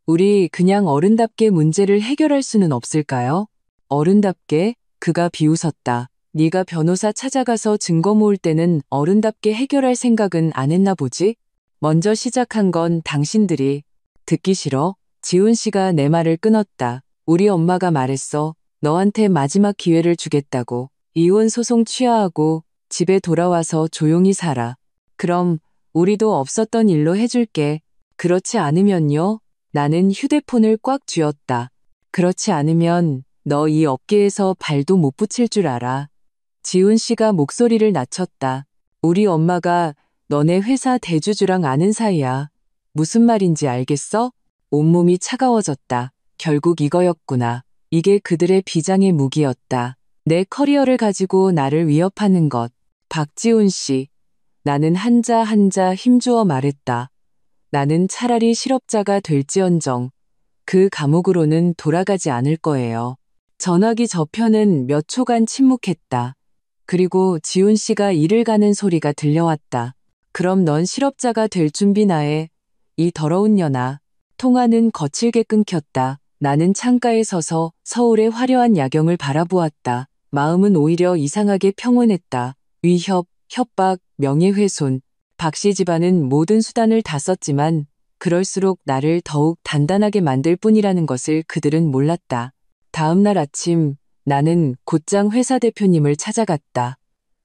우리 그냥 어른답게 문제를 해결할 수는 없을까요? 어른답게? 그가 비웃었다. 네가 변호사 찾아가서 증거 모을 때는 어른답게 해결할 생각은 안 했나 보지? 먼저 시작한 건 당신들이. 듣기 싫어? 지훈 씨가 내 말을 끊었다. 우리 엄마가 말했어. 너한테 마지막 기회를 주겠다고. 이혼 소송 취하하고 집에 돌아와서 조용히 살아. 그럼 우리도 없었던 일로 해줄게. 그렇지 않으면요? 나는 휴대폰을 꽉 쥐었다. 그렇지 않으면 너 이 업계에서 발도 못 붙일 줄 알아. 지훈 씨가 목소리를 낮췄다. 우리 엄마가 너네 회사 대주주랑 아는 사이야. 무슨 말인지 알겠어? 온몸이 차가워졌다. 결국 이거였구나. 이게 그들의 비장의 무기였다. 내 커리어를 가지고 나를 위협하는 것. 박지훈 씨. 나는 한자 한자 힘주어 말했다. 나는 차라리 실업자가 될지언정 그 감옥으로는 돌아가지 않을 거예요. 전화기 저편은 몇 초간 침묵했다. 그리고 지훈 씨가 이를 가는 소리가 들려왔다. 그럼 넌 실업자가 될 준비나 해. 이 더러운 년아. 통화는 거칠게 끊겼다. 나는 창가에 서서 서울의 화려한 야경을 바라보았다. 마음은 오히려 이상하게 평온했다. 위협, 협박, 명예훼손. 박씨 집안은 모든 수단을 다 썼지만 그럴수록 나를 더욱 단단하게 만들 뿐이라는 것을 그들은 몰랐다. 다음 날 아침 나는 곧장 회사 대표님을 찾아갔다.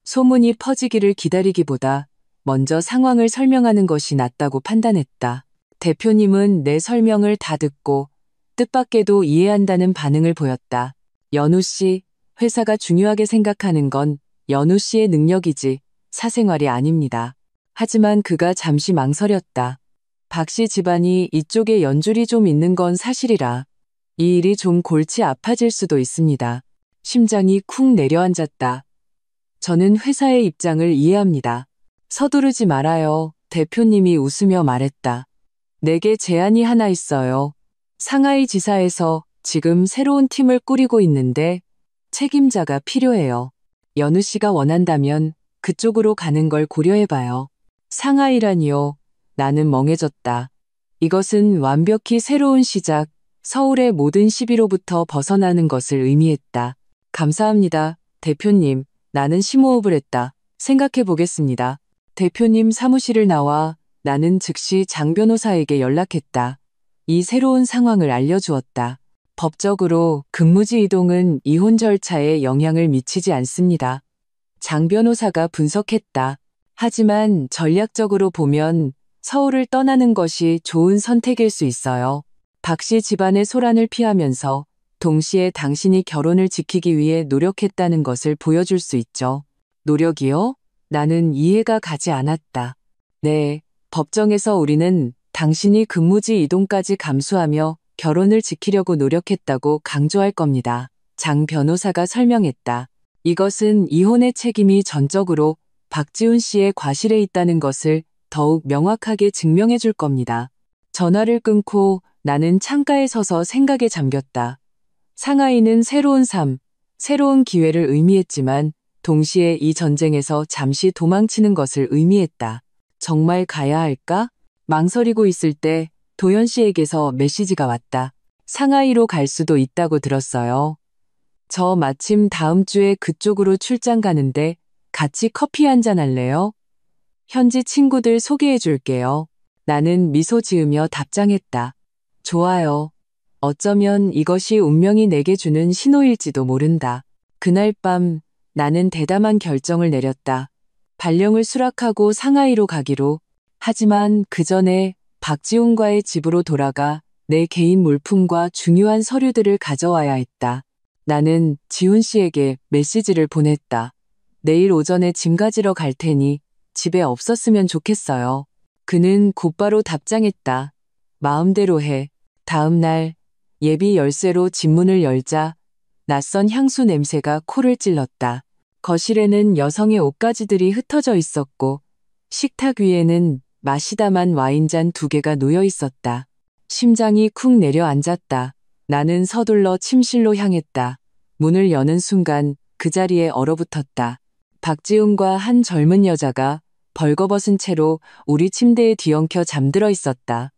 소문이 퍼지기를 기다리기보다 먼저 상황을 설명하는 것이 낫다고 판단했다. 대표님은 내 설명을 다 듣고 뜻밖에도 이해한다는 반응을 보였다. 연우 씨, 회사가 중요하게 생각하는 건 연우 씨의 능력이지 사생활이 아닙니다. 하지만 그가 잠시 망설였다. 박씨 집안이 이쪽에 연줄이 좀 있는 건 사실이라 이 일이 좀 골치 아파질 수도 있습니다. 심장이 쿵 내려앉았다. 저는 회사의 입장을 이해합니다. 서두르지 말아요. 대표님이 웃으며 말했다. 내게 제안이 하나 있어요. 상하이 지사에서 지금 새로운 팀을 꾸리고 있는데 책임자가 필요해요. 연우 씨가 원한다면 그쪽으로 가는 걸 고려해봐요. 상하이라니요. 나는 멍해졌다. 이것은 완벽히 새로운 시작, 서울의 모든 시비로부터 벗어나는 것을 의미했다. 감사합니다, 대표님. 나는 심호흡을 했다. 생각해 보겠습니다. 대표님 사무실을 나와 나는 즉시 장 변호사에게 연락했다. 이 새로운 상황을 알려주었다. 법적으로 근무지 이동은 이혼 절차에 영향을 미치지 않습니다. 장 변호사가 분석했다. 하지만 전략적으로 보면 서울을 떠나는 것이 좋은 선택일 수 있어요. 박 씨 집안의 소란을 피하면서 동시에 당신이 결혼을 지키기 위해 노력했다는 것을 보여줄 수 있죠. 노력이요? 나는 이해가 가지 않았다. 네, 법정에서 우리는 당신이 근무지 이동까지 감수하며 결혼을 지키려고 노력했다고 강조할 겁니다. 장 변호사가 설명했다. 이것은 이혼의 책임이 전적으로 박지훈 씨의 과실에 있다는 것을 더욱 명확하게 증명해 줄 겁니다. 전화를 끊고 나는 창가에 서서 생각에 잠겼다. 상하이는 새로운 삶, 새로운 기회를 의미했지만 동시에 이 전쟁에서 잠시 도망치는 것을 의미했다. 정말 가야 할까? 망설이고 있을 때 도연 씨에게서 메시지가 왔다. 상하이로 갈 수도 있다고 들었어요. 저 마침 다음 주에 그쪽으로 출장 가는데 같이 커피 한잔 할래요? 현지 친구들 소개해 줄게요. 나는 미소 지으며 답장했다. 좋아요. 어쩌면 이것이 운명이 내게 주는 신호일지도 모른다. 그날 밤 나는 대담한 결정을 내렸다. 발령을 수락하고 상하이로 가기로. 하지만 그 전에 박지훈과의 집으로 돌아가 내 개인 물품과 중요한 서류들을 가져와야 했다. 나는 지훈 씨에게 메시지를 보냈다. 내일 오전에 짐 가지러 갈 테니 집에 없었으면 좋겠어요. 그는 곧바로 답장했다. 마음대로 해. 다음 날 예비 열쇠로 집문을 열자 낯선 향수 냄새가 코를 찔렀다. 거실에는 여성의 옷가지들이 흩어져 있었고 식탁 위에는 마시다만 와인잔 2개가 놓여 있었다. 심장이 쿵 내려앉았다. 나는 서둘러 침실로 향했다. 문을 여는 순간 그 자리에 얼어붙었다. 박지훈과 한 젊은 여자가 벌거벗은 채로 우리 침대에 뒤엉켜 잠들어 있었다.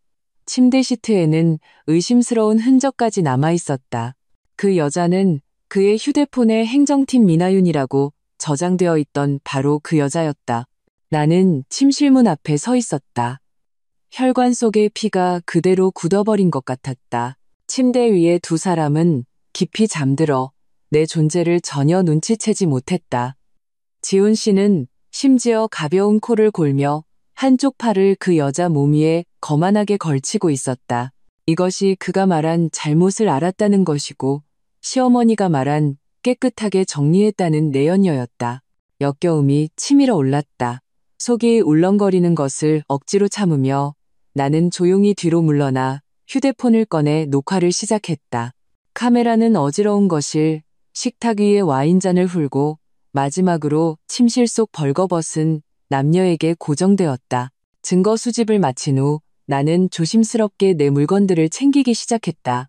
침대 시트에는 의심스러운 흔적까지 남아 있었다. 그 여자는 그의 휴대폰에 행정팀 미나윤이라고 저장되어 있던 바로 그 여자였다. 나는 침실문 앞에 서 있었다. 혈관 속의 피가 그대로 굳어버린 것 같았다. 침대 위에 2사람은 깊이 잠들어 내 존재를 전혀 눈치채지 못했다. 지훈 씨는 심지어 가벼운 코를 골며 한쪽 팔을 그 여자 몸 위에 거만하게 걸치고 있었다. 이것이 그가 말한 잘못을 알았다는 것이고 시어머니가 말한 깨끗하게 정리했다는 내연녀였다. 역겨움이 치밀어 올랐다. 속이 울렁거리는 것을 억지로 참으며 나는 조용히 뒤로 물러나 휴대폰을 꺼내 녹화를 시작했다. 카메라는 어지러운 것일 식탁 위에 와인잔을 훑고 마지막으로 침실 속 벌거벗은 남녀에게 고정되었다. 증거 수집을 마친 후 나는 조심스럽게 내 물건들을 챙기기 시작했다.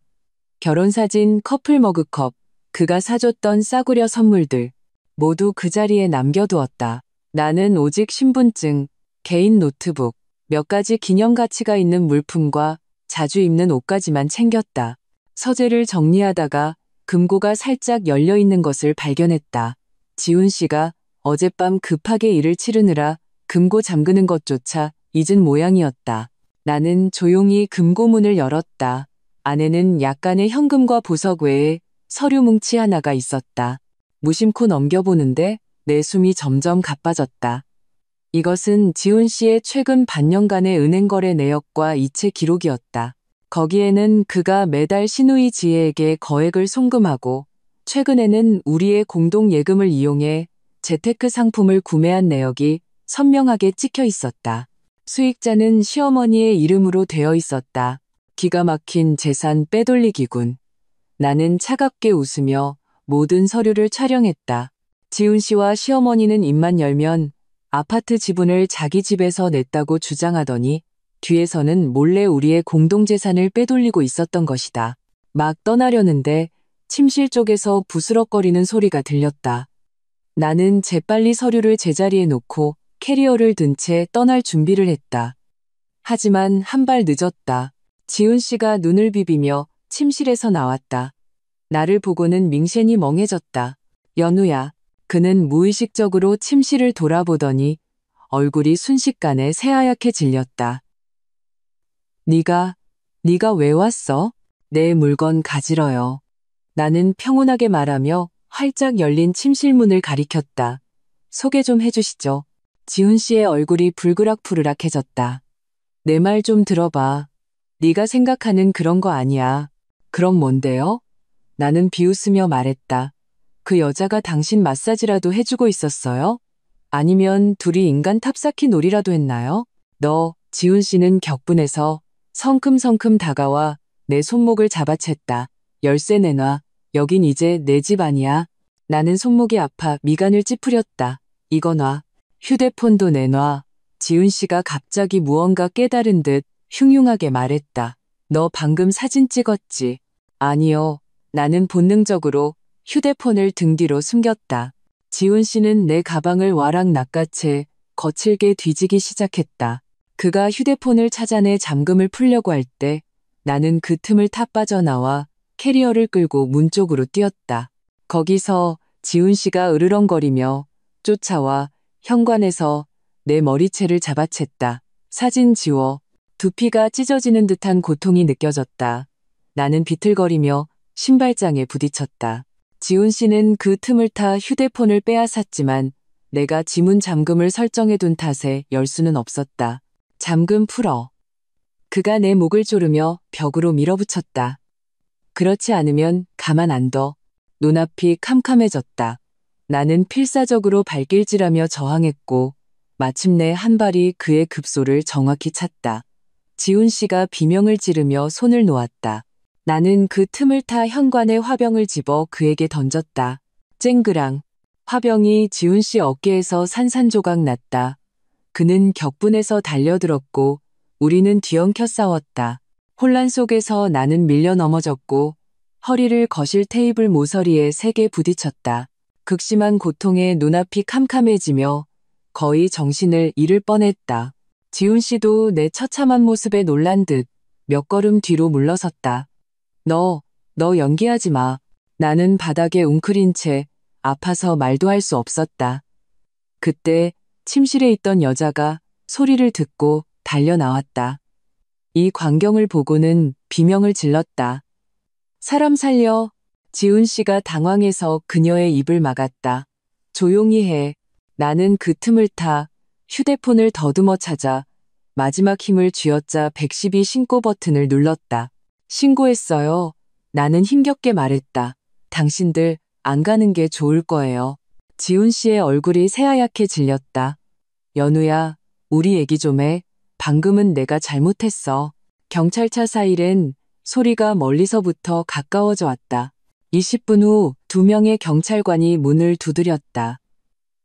결혼사진, 커플 머그컵, 그가 사줬던 싸구려 선물들 모두 그 자리에 남겨두었다. 나는 오직 신분증, 개인 노트북, 몇 가지 기념 가치가 있는 물품과 자주 입는 옷까지만 챙겼다. 서재를 정리하다가 금고가 살짝 열려 있는 것을 발견했다. 지훈 씨가 어젯밤 급하게 일을 치르느라 금고 잠그는 것조차 잊은 모양이었다. 나는 조용히 금고문을 열었다. 안에는 약간의 현금과 보석 외에 서류 뭉치 하나가 있었다. 무심코 넘겨보는데 내 숨이 점점 가빠졌다. 이것은 지훈 씨의 최근 반년간의 은행 거래 내역과 이체 기록이었다. 거기에는 그가 매달 시누이 지혜에게 거액을 송금하고 최근에는 우리의 공동 예금을 이용해 재테크 상품을 구매한 내역이 선명하게 찍혀 있었다. 수익자는 시어머니의 이름으로 되어 있었다. 기가 막힌 재산 빼돌리기군. 나는 차갑게 웃으며 모든 서류를 촬영했다. 지훈 씨와 시어머니는 입만 열면 아파트 지분을 자기 집에서 냈다고 주장하더니 뒤에서는 몰래 우리의 공동재산을 빼돌리고 있었던 것이다. 막 떠나려는데 침실 쪽에서 부스럭거리는 소리가 들렸다. 나는 재빨리 서류를 제자리에 놓고 캐리어를 든 채 떠날 준비를 했다. 하지만 한 발 늦었다. 지훈 씨가 눈을 비비며 침실에서 나왔다. 나를 보고는 밍셴이 멍해졌다. 연우야. 그는 무의식적으로 침실을 돌아보더니 얼굴이 순식간에 새하얗게 질렸다. 네가 왜 왔어? 내 물건 가지러요. 나는 평온하게 말하며 활짝 열린 침실 문을 가리켰다. 소개 좀 해주시죠. 지훈 씨의 얼굴이 불그락푸르락해졌다. 내 말 좀 들어봐. 네가 생각하는 그런 거 아니야. 그럼 뭔데요? 나는 비웃으며 말했다. 그 여자가 당신 마사지라도 해주고 있었어요? 아니면 둘이 인간 탑쌓기 놀이라도 했나요? 지훈 씨는 격분해서 성큼성큼 다가와 내 손목을 잡아챘다. 열쇠 내놔. 여긴 이제 내 집 아니야. 나는 손목이 아파 미간을 찌푸렸다. 이거 놔. 휴대폰도 내놔. 지훈 씨가 갑자기 무언가 깨달은 듯 흉흉하게 말했다. 너 방금 사진 찍었지? 아니요. 나는 본능적으로 휴대폰을 등 뒤로 숨겼다. 지훈 씨는 내 가방을 와락 낚아채 거칠게 뒤지기 시작했다. 그가 휴대폰을 찾아내 잠금을 풀려고 할 때 나는 그 틈을 타 빠져나와 캐리어를 끌고 문 쪽으로 뛰었다. 거기서 지훈 씨가 으르렁거리며 쫓아와 현관에서 내 머리채를 잡아챘다. 사진 지워. 두피가 찢어지는 듯한 고통이 느껴졌다. 나는 비틀거리며 신발장에 부딪혔다. 지훈 씨는 그 틈을 타 휴대폰을 빼앗았지만 내가 지문 잠금을 설정해둔 탓에 열 수는 없었다. 잠금 풀어. 그가 내 목을 조르며 벽으로 밀어붙였다. 그렇지 않으면 가만 안 둬. 눈앞이 캄캄해졌다. 나는 필사적으로 발길질하며 저항했고 마침내 한 발이 그의 급소를 정확히 찼다. 지훈 씨가 비명을 지르며 손을 놓았다. 나는 그 틈을 타 현관에 화병을 집어 그에게 던졌다. 쨍그랑. 화병이 지훈 씨 어깨에서 산산조각 났다. 그는 격분해서 달려들었고 우리는 뒤엉켜 싸웠다. 혼란 속에서 나는 밀려 넘어졌고 허리를 거실 테이블 모서리에 세게 부딪혔다. 극심한 고통에 눈앞이 캄캄해지며 거의 정신을 잃을 뻔했다. 지훈 씨도 내 처참한 모습에 놀란 듯 몇 걸음 뒤로 물러섰다. 너 연기하지 마. 나는 바닥에 웅크린 채 아파서 말도 할 수 없었다. 그때 침실에 있던 여자가 소리를 듣고 달려 나왔다. 이 광경을 보고는 비명을 질렀다. 사람 살려. 지훈 씨가 당황해서 그녀의 입을 막았다. 조용히 해. 나는 그 틈을 타 휴대폰을 더듬어 찾아 마지막 힘을 쥐어짜 112 신고 버튼을 눌렀다. 신고했어요. 나는 힘겹게 말했다. 당신들 안 가는 게 좋을 거예요. 지훈 씨의 얼굴이 새하얗게 질렸다. 연우야, 우리 얘기 좀 해. 방금은 내가 잘못했어. 경찰차 사이렌 소리가 멀리서부터 가까워져 왔다. 20분 후 2명의 경찰관이 문을 두드렸다.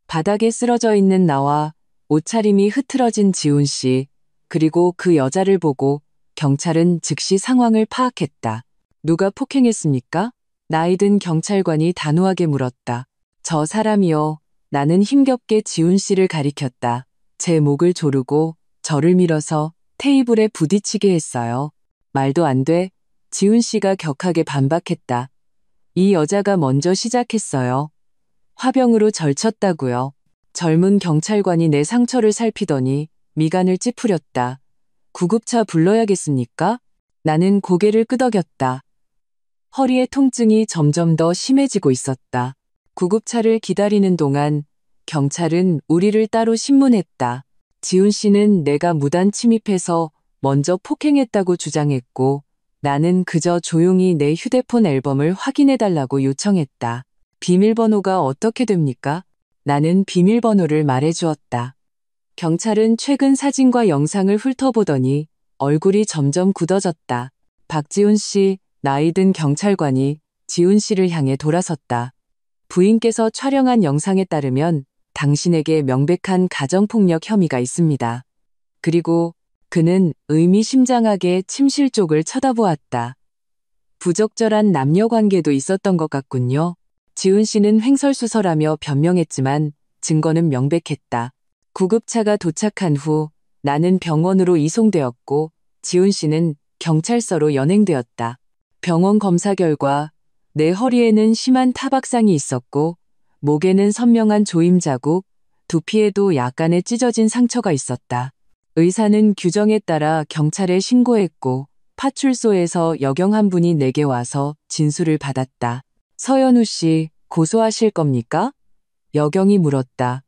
바닥에 쓰러져 있는 나와 옷차림이 흐트러진 지훈 씨, 그리고 그 여자를 보고 경찰은 즉시 상황을 파악했다. 누가 폭행했습니까? 나이든 경찰관이 단호하게 물었다. 저 사람이요. 나는 힘겹게 지훈 씨를 가리켰다. 제 목을 조르고 저를 밀어서 테이블에 부딪히게 했어요. 말도 안 돼. 지훈 씨가 격하게 반박했다. 이 여자가 먼저 시작했어요. 화병으로 절쳤다고요. 젊은 경찰관이 내 상처를 살피더니 미간을 찌푸렸다. 구급차 불러야겠습니까? 나는 고개를 끄덕였다. 허리의 통증이 점점 더 심해지고 있었다. 구급차를 기다리는 동안 경찰은 우리를 따로 신문했다. 지훈 씨는 내가 무단 침입해서 먼저 폭행했다고 주장했고 나는 그저 조용히 내 휴대폰 앨범을 확인해달라고 요청했다. 비밀번호가 어떻게 됩니까? 나는 비밀번호를 말해주었다. 경찰은 최근 사진과 영상을 훑어보더니 얼굴이 점점 굳어졌다. 박지훈 씨, 나이든 경찰관이 지훈 씨를 향해 돌아섰다. 부인께서 촬영한 영상에 따르면 당신에게 명백한 가정폭력 혐의가 있습니다. 그리고 그는 의미심장하게 침실 쪽을 쳐다보았다. 부적절한 남녀 관계도 있었던 것 같군요. 지훈 씨는 횡설수설하며 변명했지만 증거는 명백했다. 구급차가 도착한 후 나는 병원으로 이송되었고 지훈 씨는 경찰서로 연행되었다. 병원 검사 결과 내 허리에는 심한 타박상이 있었고 목에는 선명한 조임 자국, 두피에도 약간의 찢어진 상처가 있었다. 의사는 규정에 따라 경찰에 신고했고 파출소에서 여경 한 분이 내게 와서 진술을 받았다. 서연우 씨, 고소하실 겁니까? 여경이 물었다.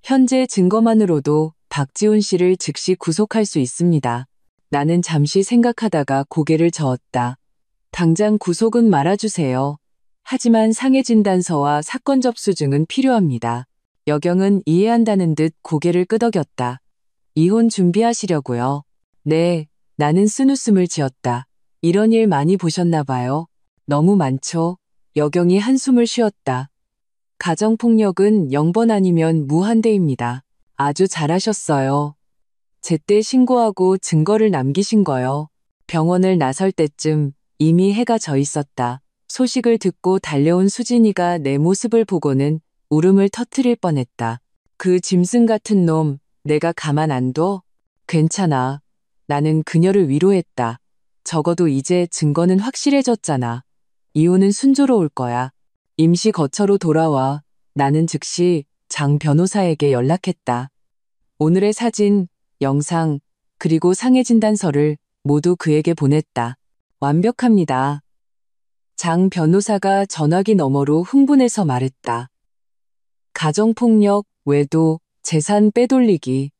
현재 증거만으로도 박지훈 씨를 즉시 구속할 수 있습니다. 나는 잠시 생각하다가 고개를 저었다. 당장 구속은 말아주세요. 하지만 상해진단서와 사건 접수증은 필요합니다. 여경은 이해한다는 듯 고개를 끄덕였다. 이혼 준비하시려고요? 네, 나는 쓴웃음을 지었다. 이런 일 많이 보셨나 봐요. 너무 많죠? 여경이 한숨을 쉬었다. 가정폭력은 0번 아니면 무한대입니다. 아주 잘하셨어요. 제때 신고하고 증거를 남기신 거요. 병원을 나설 때쯤 이미 해가 져 있었다. 소식을 듣고 달려온 수진이가 내 모습을 보고는 울음을 터뜨릴 뻔했다. 그 짐승 같은 놈, 내가 가만 안 둬? 괜찮아. 나는 그녀를 위로했다. 적어도 이제 증거는 확실해졌잖아. 이혼은 순조로울 거야. 임시 거처로 돌아와. 나는 즉시 장 변호사에게 연락했다. 오늘의 사진, 영상, 그리고 상해진단서를 모두 그에게 보냈다. 완벽합니다. 장 변호사가 전화기 너머로 흥분해서 말했다. 가정폭력, 외도, 재산 빼돌리기.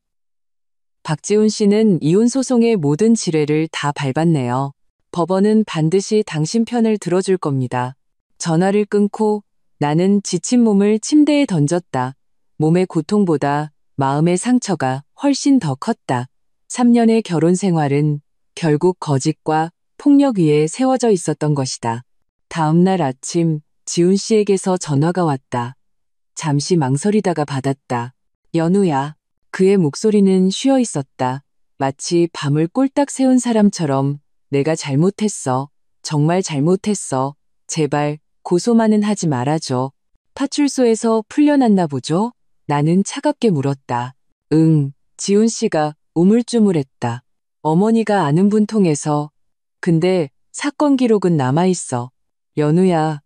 박지훈 씨는 이혼 소송의 모든 지뢰를 다 밟았네요. 법원은 반드시 당신 편을 들어줄 겁니다. 전화를 끊고 나는 지친 몸을 침대에 던졌다. 몸의 고통보다 마음의 상처가 훨씬 더 컸다. 3년의 결혼 생활은 결국 거짓과 폭력 위에 세워져 있었던 것이다. 다음 날 아침 지훈 씨에게서 전화가 왔다. 잠시 망설이다가 받았다. 연우야. 그의 목소리는 쉬어 있었다. 마치 밤을 꼴딱 새운 사람처럼 내가 잘못했어. 정말 잘못했어. 제발 고소만은 하지 말아줘. 파출소에서 풀려났나 보죠? 나는 차갑게 물었다. 응, 지훈 씨가 우물쭈물했다. 어머니가 아는 분 통해서. 근데 사건 기록은 남아있어. 연우야,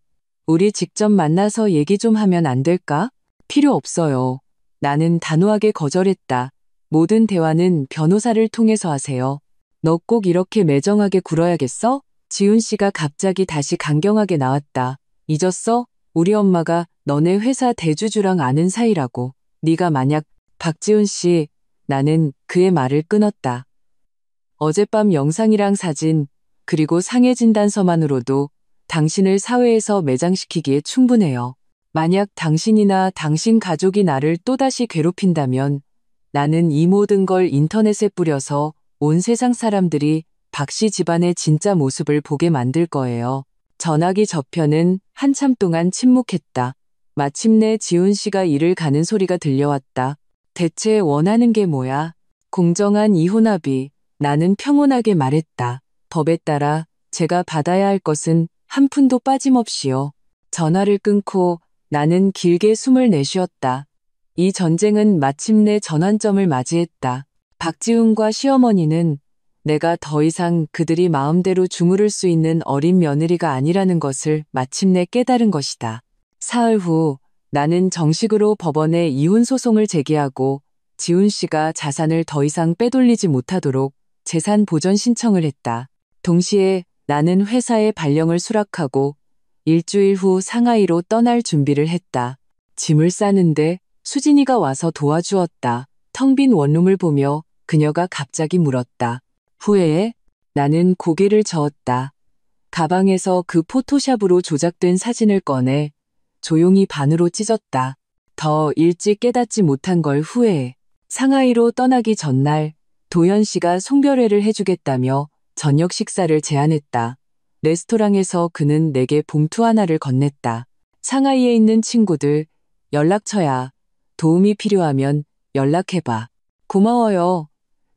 우리 직접 만나서 얘기 좀 하면 안 될까? 필요 없어요. 나는 단호하게 거절했다. 모든 대화는 변호사를 통해서 하세요. 너 꼭 이렇게 매정하게 굴어야겠어? 지훈 씨가 갑자기 다시 강경하게 나왔다. 잊었어? 우리 엄마가 너네 회사 대주주랑 아는 사이라고. 네가 만약 박지훈 씨, 나는 그의 말을 끊었다. 어젯밤 영상이랑 사진, 그리고 상해진단서만으로도 당신을 사회에서 매장시키기에 충분해요. 만약 당신이나 당신 가족이 나를 또다시 괴롭힌다면 나는 이 모든 걸 인터넷에 뿌려서 온 세상 사람들이 박씨 집안의 진짜 모습을 보게 만들 거예요. 전화기 저편은 한참 동안 침묵했다. 마침내 지훈 씨가 일을 가는 소리가 들려왔다. 대체 원하는 게 뭐야? 공정한 이혼 합의. 나는 평온하게 말했다. 법에 따라 제가 받아야 할 것은 한 푼도 빠짐없이요. 전화를 끊고 나는 길게 숨을 내쉬었다. 이 전쟁은 마침내 전환점을 맞이했다. 박지훈과 시어머니는 내가 더 이상 그들이 마음대로 주무를 수 있는 어린 며느리가 아니라는 것을 마침내 깨달은 것이다. 사흘 후 나는 정식으로 법원에 이혼 소송을 제기하고 지훈 씨가 자산을 더 이상 빼돌리지 못하도록 재산 보전 신청을 했다. 동시에 나는 회사에 발령을 수락하고 일주일 후 상하이로 떠날 준비를 했다. 짐을 싸는데 수진이가 와서 도와주었다. 텅 빈 원룸을 보며 그녀가 갑자기 물었다. 후회해? 나는 고개를 저었다. 가방에서 그 포토샵으로 조작된 사진을 꺼내 조용히 반으로 찢었다. 더 일찍 깨닫지 못한 걸 후회해. 상하이로 떠나기 전날 도현 씨가 송별회를 해주겠다며 저녁 식사를 제안했다. 레스토랑에서 그는 내게 봉투 하나를 건넸다. 상하이에 있는 친구들 연락처야. 도움이 필요하면 연락해봐. 고마워요.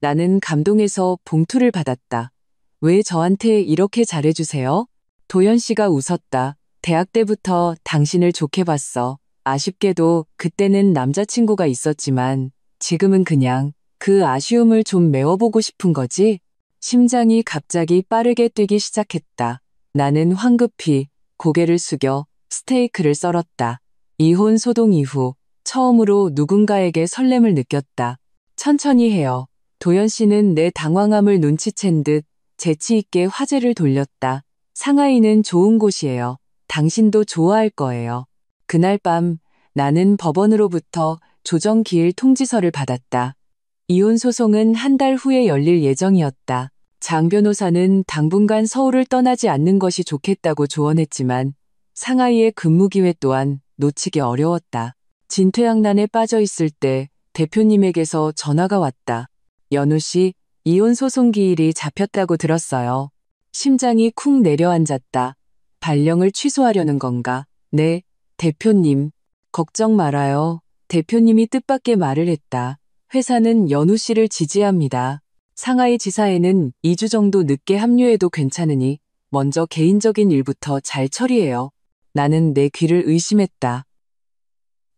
나는 감동해서 봉투를 받았다. 왜 저한테 이렇게 잘해주세요? 도현 씨가 웃었다. 대학 때부터 당신을 좋게 봤어. 아쉽게도 그때는 남자친구가 있었지만 지금은 그냥 그 아쉬움을 좀 메워보고 싶은 거지? 심장이 갑자기 빠르게 뛰기 시작했다. 나는 황급히 고개를 숙여 스테이크를 썰었다. 이혼 소동 이후 처음으로 누군가에게 설렘을 느꼈다. 천천히 해요. 도연 씨는 내 당황함을 눈치챈 듯 재치 있게 화제를 돌렸다. 상하이는 좋은 곳이에요. 당신도 좋아할 거예요. 그날 밤 나는 법원으로부터 조정기일 통지서를 받았다. 이혼 소송은 한 달 후에 열릴 예정이었다. 장 변호사는 당분간 서울을 떠나지 않는 것이 좋겠다고 조언했지만 상하이의 근무 기회 또한 놓치기 어려웠다. 진퇴양난에 빠져 있을 때 대표님에게서 전화가 왔다. 연우 씨, 이혼 소송 기일이 잡혔다고 들었어요. 심장이 쿵 내려앉았다. 발령을 취소하려는 건가? 네, 대표님. 걱정 말아요. 대표님이 뜻밖의 말을 했다. 회사는 연우 씨를 지지합니다. 상하이 지사에는 2주 정도 늦게 합류해도 괜찮으니 먼저 개인적인 일부터 잘 처리해요. 나는 내 귀를 의심했다.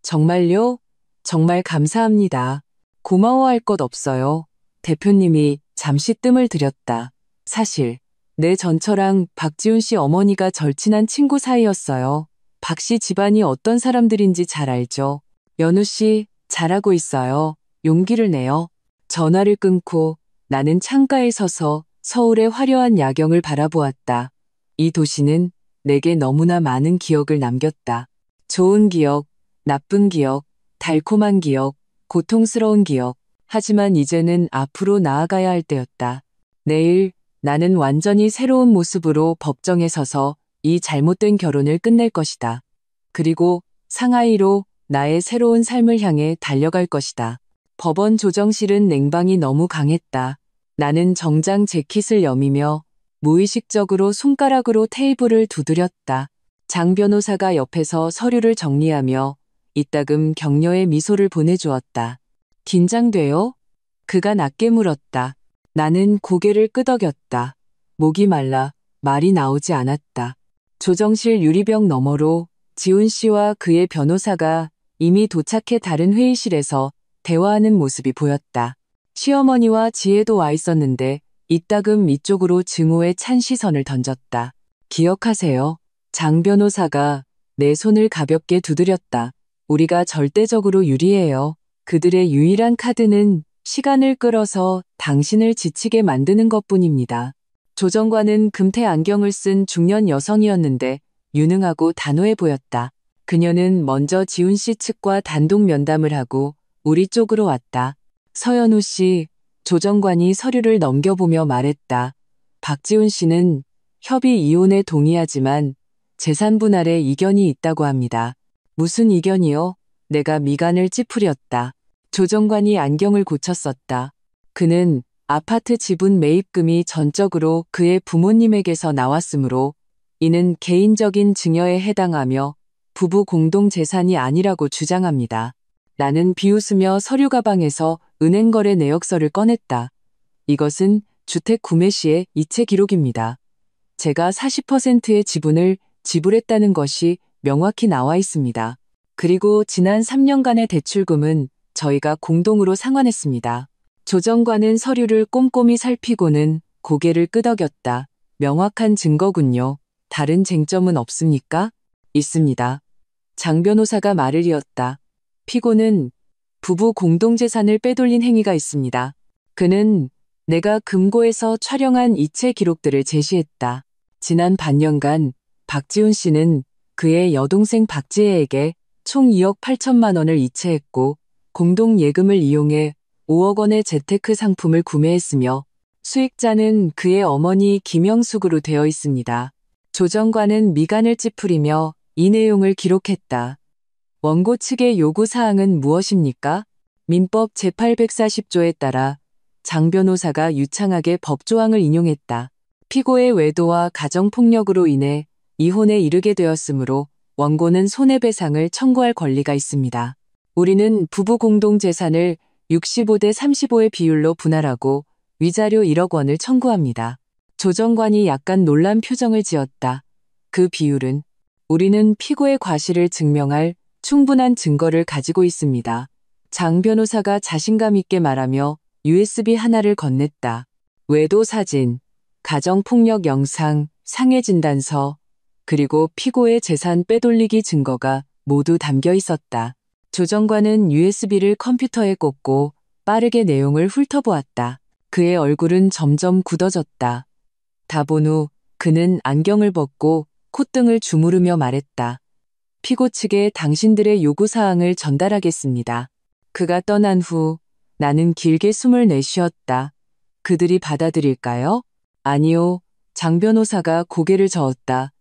정말요? 정말 감사합니다. 고마워할 것 없어요. 대표님이 잠시 뜸을 들였다. 사실 내 전처랑 박지훈 씨 어머니가 절친한 친구 사이였어요. 박 씨 집안이 어떤 사람들인지 잘 알죠. 연우 씨, 잘하고 있어요. 용기를 내요. 전화를 끊고 나는 창가에 서서 서울의 화려한 야경을 바라보았다. 이 도시는 내게 너무나 많은 기억을 남겼다. 좋은 기억, 나쁜 기억, 달콤한 기억, 고통스러운 기억. 하지만 이제는 앞으로 나아가야 할 때였다. 내일 나는 완전히 새로운 모습으로 법정에 서서 이 잘못된 결혼을 끝낼 것이다. 그리고 상하이로 나의 새로운 삶을 향해 달려갈 것이다. 법원 조정실은 냉방이 너무 강했다. 나는 정장 재킷을 여미며 무의식적으로 손가락으로 테이블을 두드렸다. 장 변호사가 옆에서 서류를 정리하며 이따금 격려의 미소를 보내주었다. 긴장돼요? 그가 낮게 물었다. 나는 고개를 끄덕였다. 목이 말라 말이 나오지 않았다. 조정실 유리병 너머로 지훈 씨와 그의 변호사가 이미 도착해 다른 회의실에서 대화하는 모습이 보였다. 시어머니와 지혜도 와 있었는데 이따금 이쪽으로 증오의 찬 시선을 던졌다. 기억하세요. 장 변호사가 내 손을 가볍게 두드렸다. 우리가 절대적으로 유리해요. 그들의 유일한 카드는 시간을 끌어서 당신을 지치게 만드는 것뿐입니다. 조정관은 금태 안경을 쓴 중년 여성이었는데 유능하고 단호해 보였다. 그녀는 먼저 지훈 씨 측과 단독 면담을 하고 우리 쪽으로 왔다. 서연우 씨, 조정관이 서류를 넘겨보며 말했다. 박지훈 씨는 협의 이혼에 동의하지만 재산 분할에 이견이 있다고 합니다. 무슨 이견이요? 내가 미간을 찌푸렸다. 조정관이 안경을 고쳤었다. 그는 아파트 지분 매입금이 전적으로 그의 부모님에게서 나왔으므로 이는 개인적인 증여에 해당하며 부부 공동 재산이 아니라고 주장합니다. 나는 비웃으며 서류 가방에서 은행 거래 내역서를 꺼냈다. 이것은 주택 구매 시의 이체 기록입니다. 제가 40%의 지분을 지불했다는 것이 명확히 나와 있습니다. 그리고 지난 3년간의 대출금은 저희가 공동으로 상환했습니다. 조정관은 서류를 꼼꼼히 살피고는 고개를 끄덕였다. 명확한 증거군요. 다른 쟁점은 없습니까? 있습니다. 장 변호사가 말을 이었다. 피고는 부부 공동재산을 빼돌린 행위가 있습니다. 그는 내가 금고에서 촬영한 이체 기록들을 제시했다. 지난 반년간 박지훈 씨는 그의 여동생 박지혜에게 총 2억 8천만 원을 이체했고 공동 예금을 이용해 5억 원의 재테크 상품을 구매했으며 수익자는 그의 어머니 김영숙으로 되어 있습니다. 조정관은 미간을 찌푸리며 이 내용을 기록했다. 원고 측의 요구사항은 무엇입니까? 민법 제840조에 따라 장 변호사가 유창하게 법조항을 인용했다. 피고의 외도와 가정폭력으로 인해 이혼에 이르게 되었으므로 원고는 손해배상을 청구할 권리가 있습니다. 우리는 부부 공동재산을 65대 35의 비율로 분할하고 위자료 1억 원을 청구합니다. 조정관이 약간 놀란 표정을 지었다. 그 비율은 우리는 피고의 과실을 증명할 충분한 증거를 가지고 있습니다. 장 변호사가 자신감 있게 말하며 USB 하나를 건넸다. 외도 사진, 가정폭력 영상, 상해 진단서, 그리고 피고의 재산 빼돌리기 증거가 모두 담겨 있었다. 조정관은 USB를 컴퓨터에 꽂고 빠르게 내용을 훑어보았다. 그의 얼굴은 점점 굳어졌다. 다 본 후 그는 안경을 벗고 콧등을 주무르며 말했다. 피고 측에 당신들의 요구사항을 전달하겠습니다. 그가 떠난 후 나는 길게 숨을 내쉬었다. 그들이 받아들일까요? 아니요. 장 변호사가 고개를 저었다.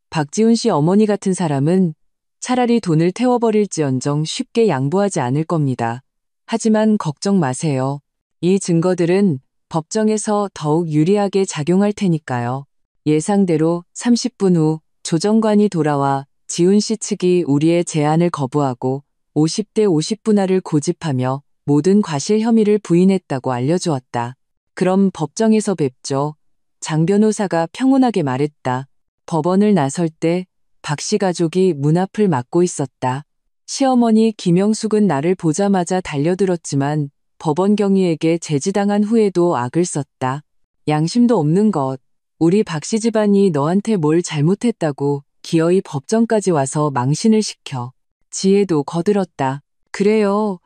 박지훈 씨 어머니 같은 사람은 차라리 돈을 태워버릴지언정 쉽게 양보하지 않을 겁니다. 하지만 걱정 마세요. 이 증거들은 법정에서 더욱 유리하게 작용할 테니까요. 예상대로 30분 후 조정관이 돌아와 지훈 씨 측이 우리의 제안을 거부하고 50대 50분할을 고집하며 모든 과실 혐의를 부인했다고 알려주었다. 그럼 법정에서 뵙죠. 장 변호사가 평온하게 말했다. 법원을 나설 때 박 씨 가족이 문 앞을 막고 있었다. 시어머니 김영숙은 나를 보자마자 달려들었지만 법원 경위에게 제지당한 후에도 악을 썼다. 양심도 없는 것. 우리 박 씨 집안이 너한테 뭘 잘못했다고 기어이 법정까지 와서 망신을 시켜. 지혜도 거들었다. 그래요.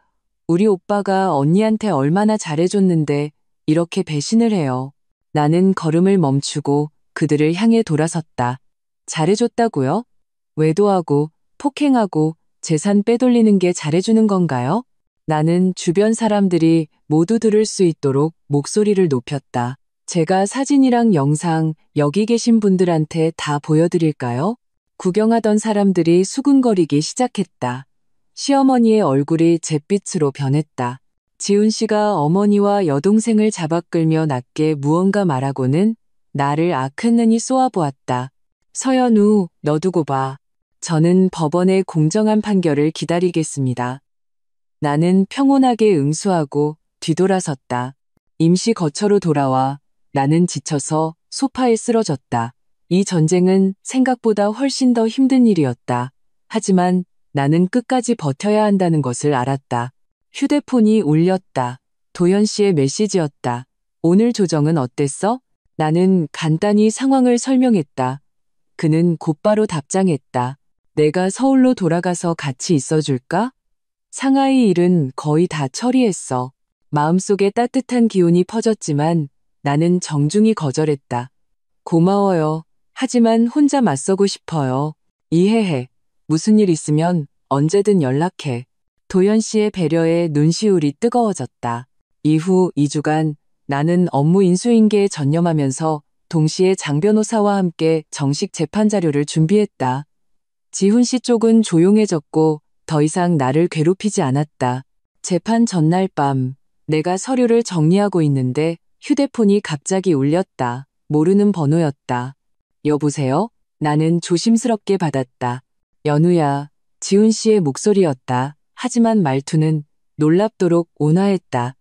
우리 오빠가 언니한테 얼마나 잘해줬는데 이렇게 배신을 해요. 나는 걸음을 멈추고 그들을 향해 돌아섰다. 잘해줬다고요? 외도하고 폭행하고 재산 빼돌리는 게 잘해주는 건가요? 나는 주변 사람들이 모두 들을 수 있도록 목소리를 높였다. 제가 사진이랑 영상 여기 계신 분들한테 다 보여드릴까요? 구경하던 사람들이 수군거리기 시작했다. 시어머니의 얼굴이 잿빛으로 변했다. 지훈 씨가 어머니와 여동생을 잡아끌며 낮게 무언가 말하고는 나를 아큰눈이 쏘아보았다. 서연우, 너 두고 봐. 저는 법원의 공정한 판결을 기다리겠습니다. 나는 평온하게 응수하고 뒤돌아섰다. 임시 거처로 돌아와 나는 지쳐서 소파에 쓰러졌다. 이 전쟁은 생각보다 훨씬 더 힘든 일이었다. 하지만 나는 끝까지 버텨야 한다는 것을 알았다. 휴대폰이 울렸다. 도연 씨의 메시지였다. 오늘 조정은 어땠어? 나는 간단히 상황을 설명했다. 그는 곧바로 답장했다. 내가 서울로 돌아가서 같이 있어줄까? 상하이 일은 거의 다 처리했어. 마음속에 따뜻한 기운이 퍼졌지만 나는 정중히 거절했다. 고마워요. 하지만 혼자 맞서고 싶어요. 이해해. 무슨 일 있으면 언제든 연락해. 도연 씨의 배려에 눈시울이 뜨거워졌다. 이후 2주간 나는 업무 인수인계에 전념하면서 동시에 장 변호사와 함께 정식 재판 자료를 준비했다. 지훈 씨 쪽은 조용해졌고 더 이상 나를 괴롭히지 않았다. 재판 전날 밤 내가 서류를 정리하고 있는데 휴대폰이 갑자기 울렸다. 모르는 번호였다. 여보세요? 나는 조심스럽게 받았다. 연우야, 지훈 씨의 목소리였다. 하지만 말투는 놀랍도록 온화했다.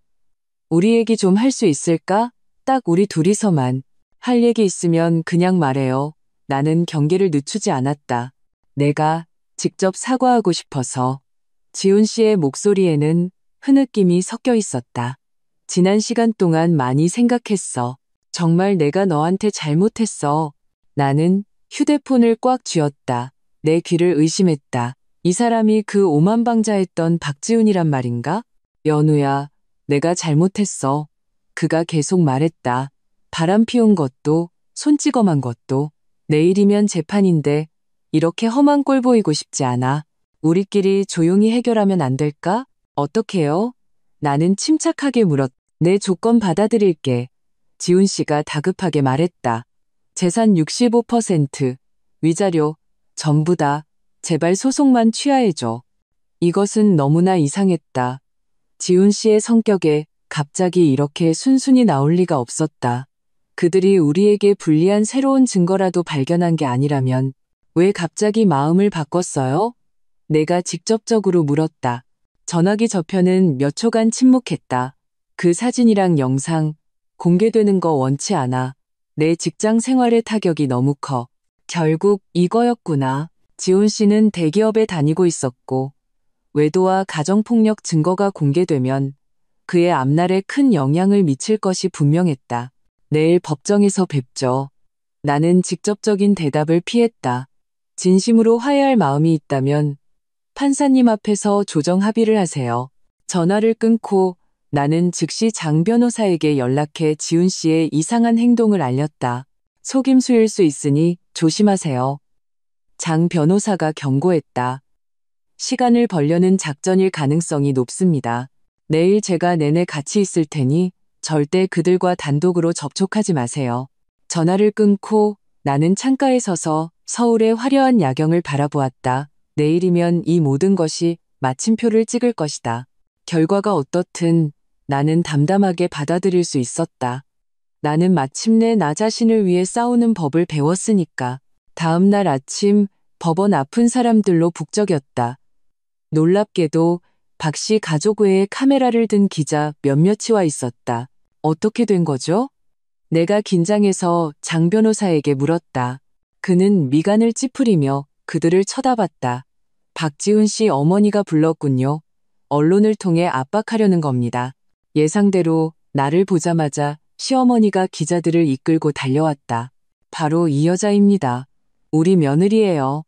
우리 얘기 좀 할 수 있을까? 딱 우리 둘이서만. 할 얘기 있으면 그냥 말해요. 나는 경계를 늦추지 않았다. 내가 직접 사과하고 싶어서. 지훈 씨의 목소리에는 흐느낌이 섞여 있었다. 지난 시간 동안 많이 생각했어. 정말 내가 너한테 잘못했어. 나는 휴대폰을 꽉 쥐었다. 내 귀를 의심했다. 이 사람이 그 오만방자했던 박지훈이란 말인가? 연우야, 내가 잘못했어. 그가 계속 말했다. 바람 피운 것도, 손찌검한 것도. 내일이면 재판인데 이렇게 험한 꼴 보이고 싶지 않아. 우리끼리 조용히 해결하면 안 될까? 어떡해요? 나는 침착하게 물었다. 내 조건 받아들일게. 지훈 씨가 다급하게 말했다. 재산 65%, 위자료, 전부 다. 제발 소송만 취하해줘. 이것은 너무나 이상했다. 지훈 씨의 성격에 갑자기 이렇게 순순히 나올 리가 없었다. 그들이 우리에게 불리한 새로운 증거라도 발견한 게 아니라면 왜 갑자기 마음을 바꿨어요? 내가 직접적으로 물었다. 전화기 저편은 몇 초간 침묵했다. 그 사진이랑 영상 공개되는 거 원치 않아. 내 직장 생활의 타격이 너무 커. 결국 이거였구나. 지훈 씨는 대기업에 다니고 있었고 외도와 가정폭력 증거가 공개되면 그의 앞날에 큰 영향을 미칠 것이 분명했다. 내일 법정에서 뵙죠. 나는 직접적인 대답을 피했다. 진심으로 화해할 마음이 있다면 판사님 앞에서 조정 합의를 하세요. 전화를 끊고 나는 즉시 장 변호사에게 연락해 지훈 씨의 이상한 행동을 알렸다. 속임수일 수 있으니 조심하세요. 장 변호사가 경고했다. 시간을 벌려는 작전일 가능성이 높습니다. 내일 제가 내내 같이 있을 테니 절대 그들과 단독으로 접촉하지 마세요. 전화를 끊고 나는 창가에 서서 서울의 화려한 야경을 바라보았다. 내일이면 이 모든 것이 마침표를 찍을 것이다. 결과가 어떻든 나는 담담하게 받아들일 수 있었다. 나는 마침내 나 자신을 위해 싸우는 법을 배웠으니까. 다음 날 아침 법원 앞은 사람들로 북적였다. 놀랍게도 박 씨 가족 외에 카메라를 든 기자 몇몇이 와 있었다. 어떻게 된 거죠? 내가 긴장해서 장 변호사에게 물었다. 그는 미간을 찌푸리며 그들을 쳐다봤다. 박지훈 씨 어머니가 불렀군요. 언론을 통해 압박하려는 겁니다. 예상대로 나를 보자마자 시어머니가 기자들을 이끌고 달려왔다. 바로 이 여자입니다. 우리 며느리예요.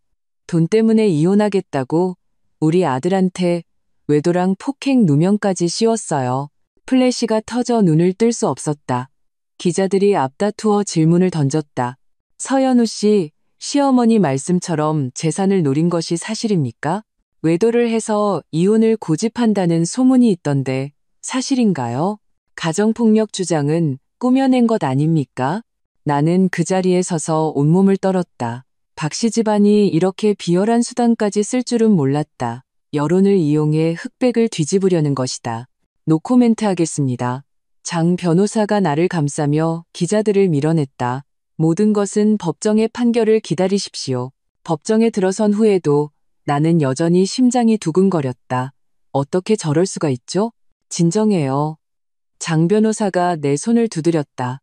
돈 때문에 이혼하겠다고 우리 아들한테 외도랑 폭행 누명까지 씌웠어요. 플래시가 터져 눈을 뜰 수 없었다. 기자들이 앞다투어 질문을 던졌다. 서연우 씨, 시어머니 말씀처럼 재산을 노린 것이 사실입니까? 외도를 해서 이혼을 고집한다는 소문이 있던데 사실인가요? 가정폭력 주장은 꾸며낸 것 아닙니까? 나는 그 자리에 서서 온몸을 떨었다. 박 씨 집안이 이렇게 비열한 수단까지 쓸 줄은 몰랐다. 여론을 이용해 흑백을 뒤집으려는 것이다. 노코멘트 하겠습니다. 장 변호사가 나를 감싸며 기자들을 밀어냈다. 모든 것은 법정의 판결을 기다리십시오. 법정에 들어선 후에도 나는 여전히 심장이 두근거렸다. 어떻게 저럴 수가 있죠? 진정해요. 장 변호사가 내 손을 두드렸다.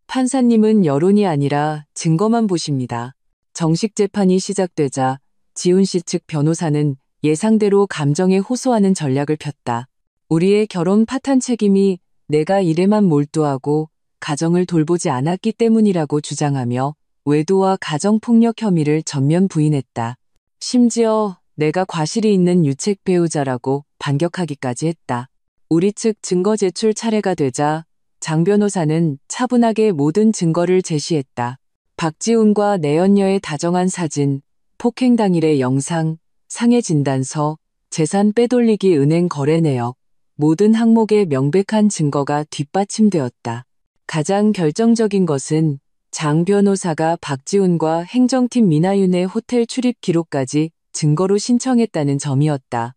판사님은 여론이 아니라 증거만 보십니다. 정식 재판이 시작되자 지훈 씨 측 변호사는 예상대로 감정에 호소하는 전략을 폈다. 우리의 결혼 파탄 책임이 내가 일에만 몰두하고 가정을 돌보지 않았기 때문이라고 주장하며 외도와 가정폭력 혐의를 전면 부인했다. 심지어 내가 과실이 있는 유책 배우자라고 반격하기까지 했다. 우리 측 증거 제출 차례가 되자 장 변호사는 차분하게 모든 증거를 제시했다. 박지훈과 내연녀의 다정한 사진, 폭행 당일의 영상, 상해 진단서, 재산 빼돌리기 은행 거래 내역, 모든 항목의 명백한 증거가 뒷받침되었다. 가장 결정적인 것은 장 변호사가 박지훈과 행정팀 민하윤의 호텔 출입 기록까지 증거로 신청했다는 점이었다.